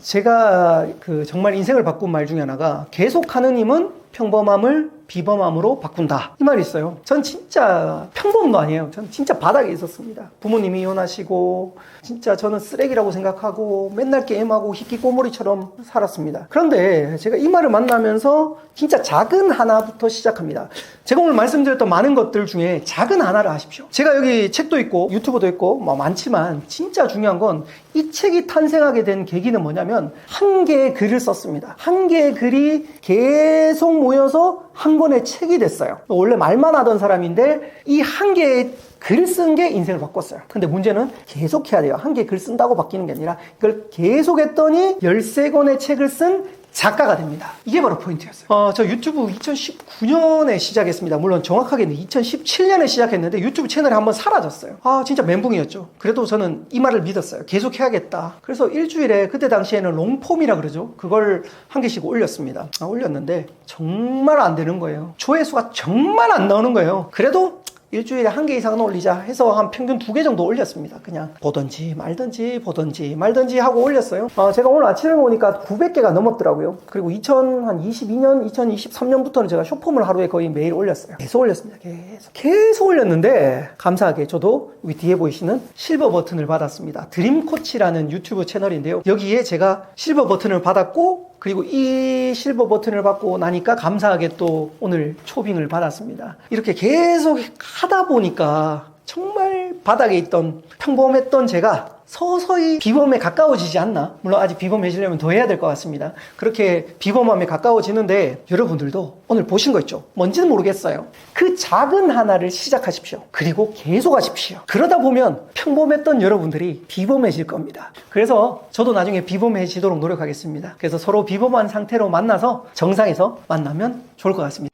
제가 정말 인생을 바꾼 말 중에 하나가, 계속하는 힘은 평범함을 비범함으로 바꾼다, 이 말이 있어요. 전 진짜 평범도 아니에요. 전 진짜 바닥에 있었습니다. 부모님이 이혼하시고 진짜 저는 쓰레기라고 생각하고 맨날 게임하고 히키코모리처럼 살았습니다. 그런데 제가 이 말을 만나면서 진짜 작은 하나부터 시작합니다. 제가 오늘 말씀드렸던 많은 것들 중에 작은 하나를 하십시오. 제가 여기 책도 있고 유튜브도 있고 많지만 진짜 중요한 건 이 책이 탄생하게 된 계기는 뭐냐면, 한 개의 글을 썼습니다. 한 개의 글이 계속 모여서 한 권의 책이 됐어요. 원래 말만 하던 사람인데 이 한 개의 글 쓴 게 인생을 바꿨어요. 근데 문제는 계속 해야 돼요. 한 개 글 쓴다고 바뀌는 게 아니라 이걸 계속 했더니 13권의 책을 쓴 작가가 됩니다. 이게 바로 포인트였어요. 저 유튜브 2019년에 시작했습니다. 물론 정확하게는 2017년에 시작했는데 유튜브 채널이 한번 사라졌어요. 진짜 멘붕이었죠. 그래도 저는 이 말을 믿었어요. 계속 해야겠다. 그래서 일주일에 그때 당시에는 롱폼이라 그러죠. 그걸 한 개씩 올렸습니다. 올렸는데 정말 안 되는 거예요. 조회수가 정말 안 나오는 거예요. 그래도 일주일에 한 개 이상은 올리자 해서 한 평균 2개 정도 올렸습니다. 그냥 보던지 말던지 하고 올렸어요. 제가 오늘 아침에 보니까 900개가 넘었더라고요. 그리고 2022년, 2023년부터는 제가 쇼폼을 하루에 거의 매일 올렸어요. 계속 올렸습니다. 계속 올렸는데 감사하게 저도 여기 뒤에 보이시는 실버 버튼을 받았습니다. 드림코치라는 유튜브 채널인데요. 여기에 제가 실버 버튼을 받았고 그리고 이 실버 버튼을 받고 나니까 감사하게 또 오늘 초빙을 받았습니다. 이렇게 계속 하다 보니까 정말 바닥에 있던 평범했던 제가 서서히 비범에 가까워지지 않나? 물론 아직 비범해지려면 더 해야 될 것 같습니다. 그렇게 비범함에 가까워지는데 여러분들도 오늘 보신 거 있죠? 뭔지는 모르겠어요. 그 작은 하나를 시작하십시오. 그리고 계속 하십시오. 그러다 보면 평범했던 여러분들이 비범해질 겁니다. 그래서 저도 나중에 비범해지도록 노력하겠습니다. 그래서 서로 비범한 상태로 만나서 정상에서 만나면 좋을 것 같습니다.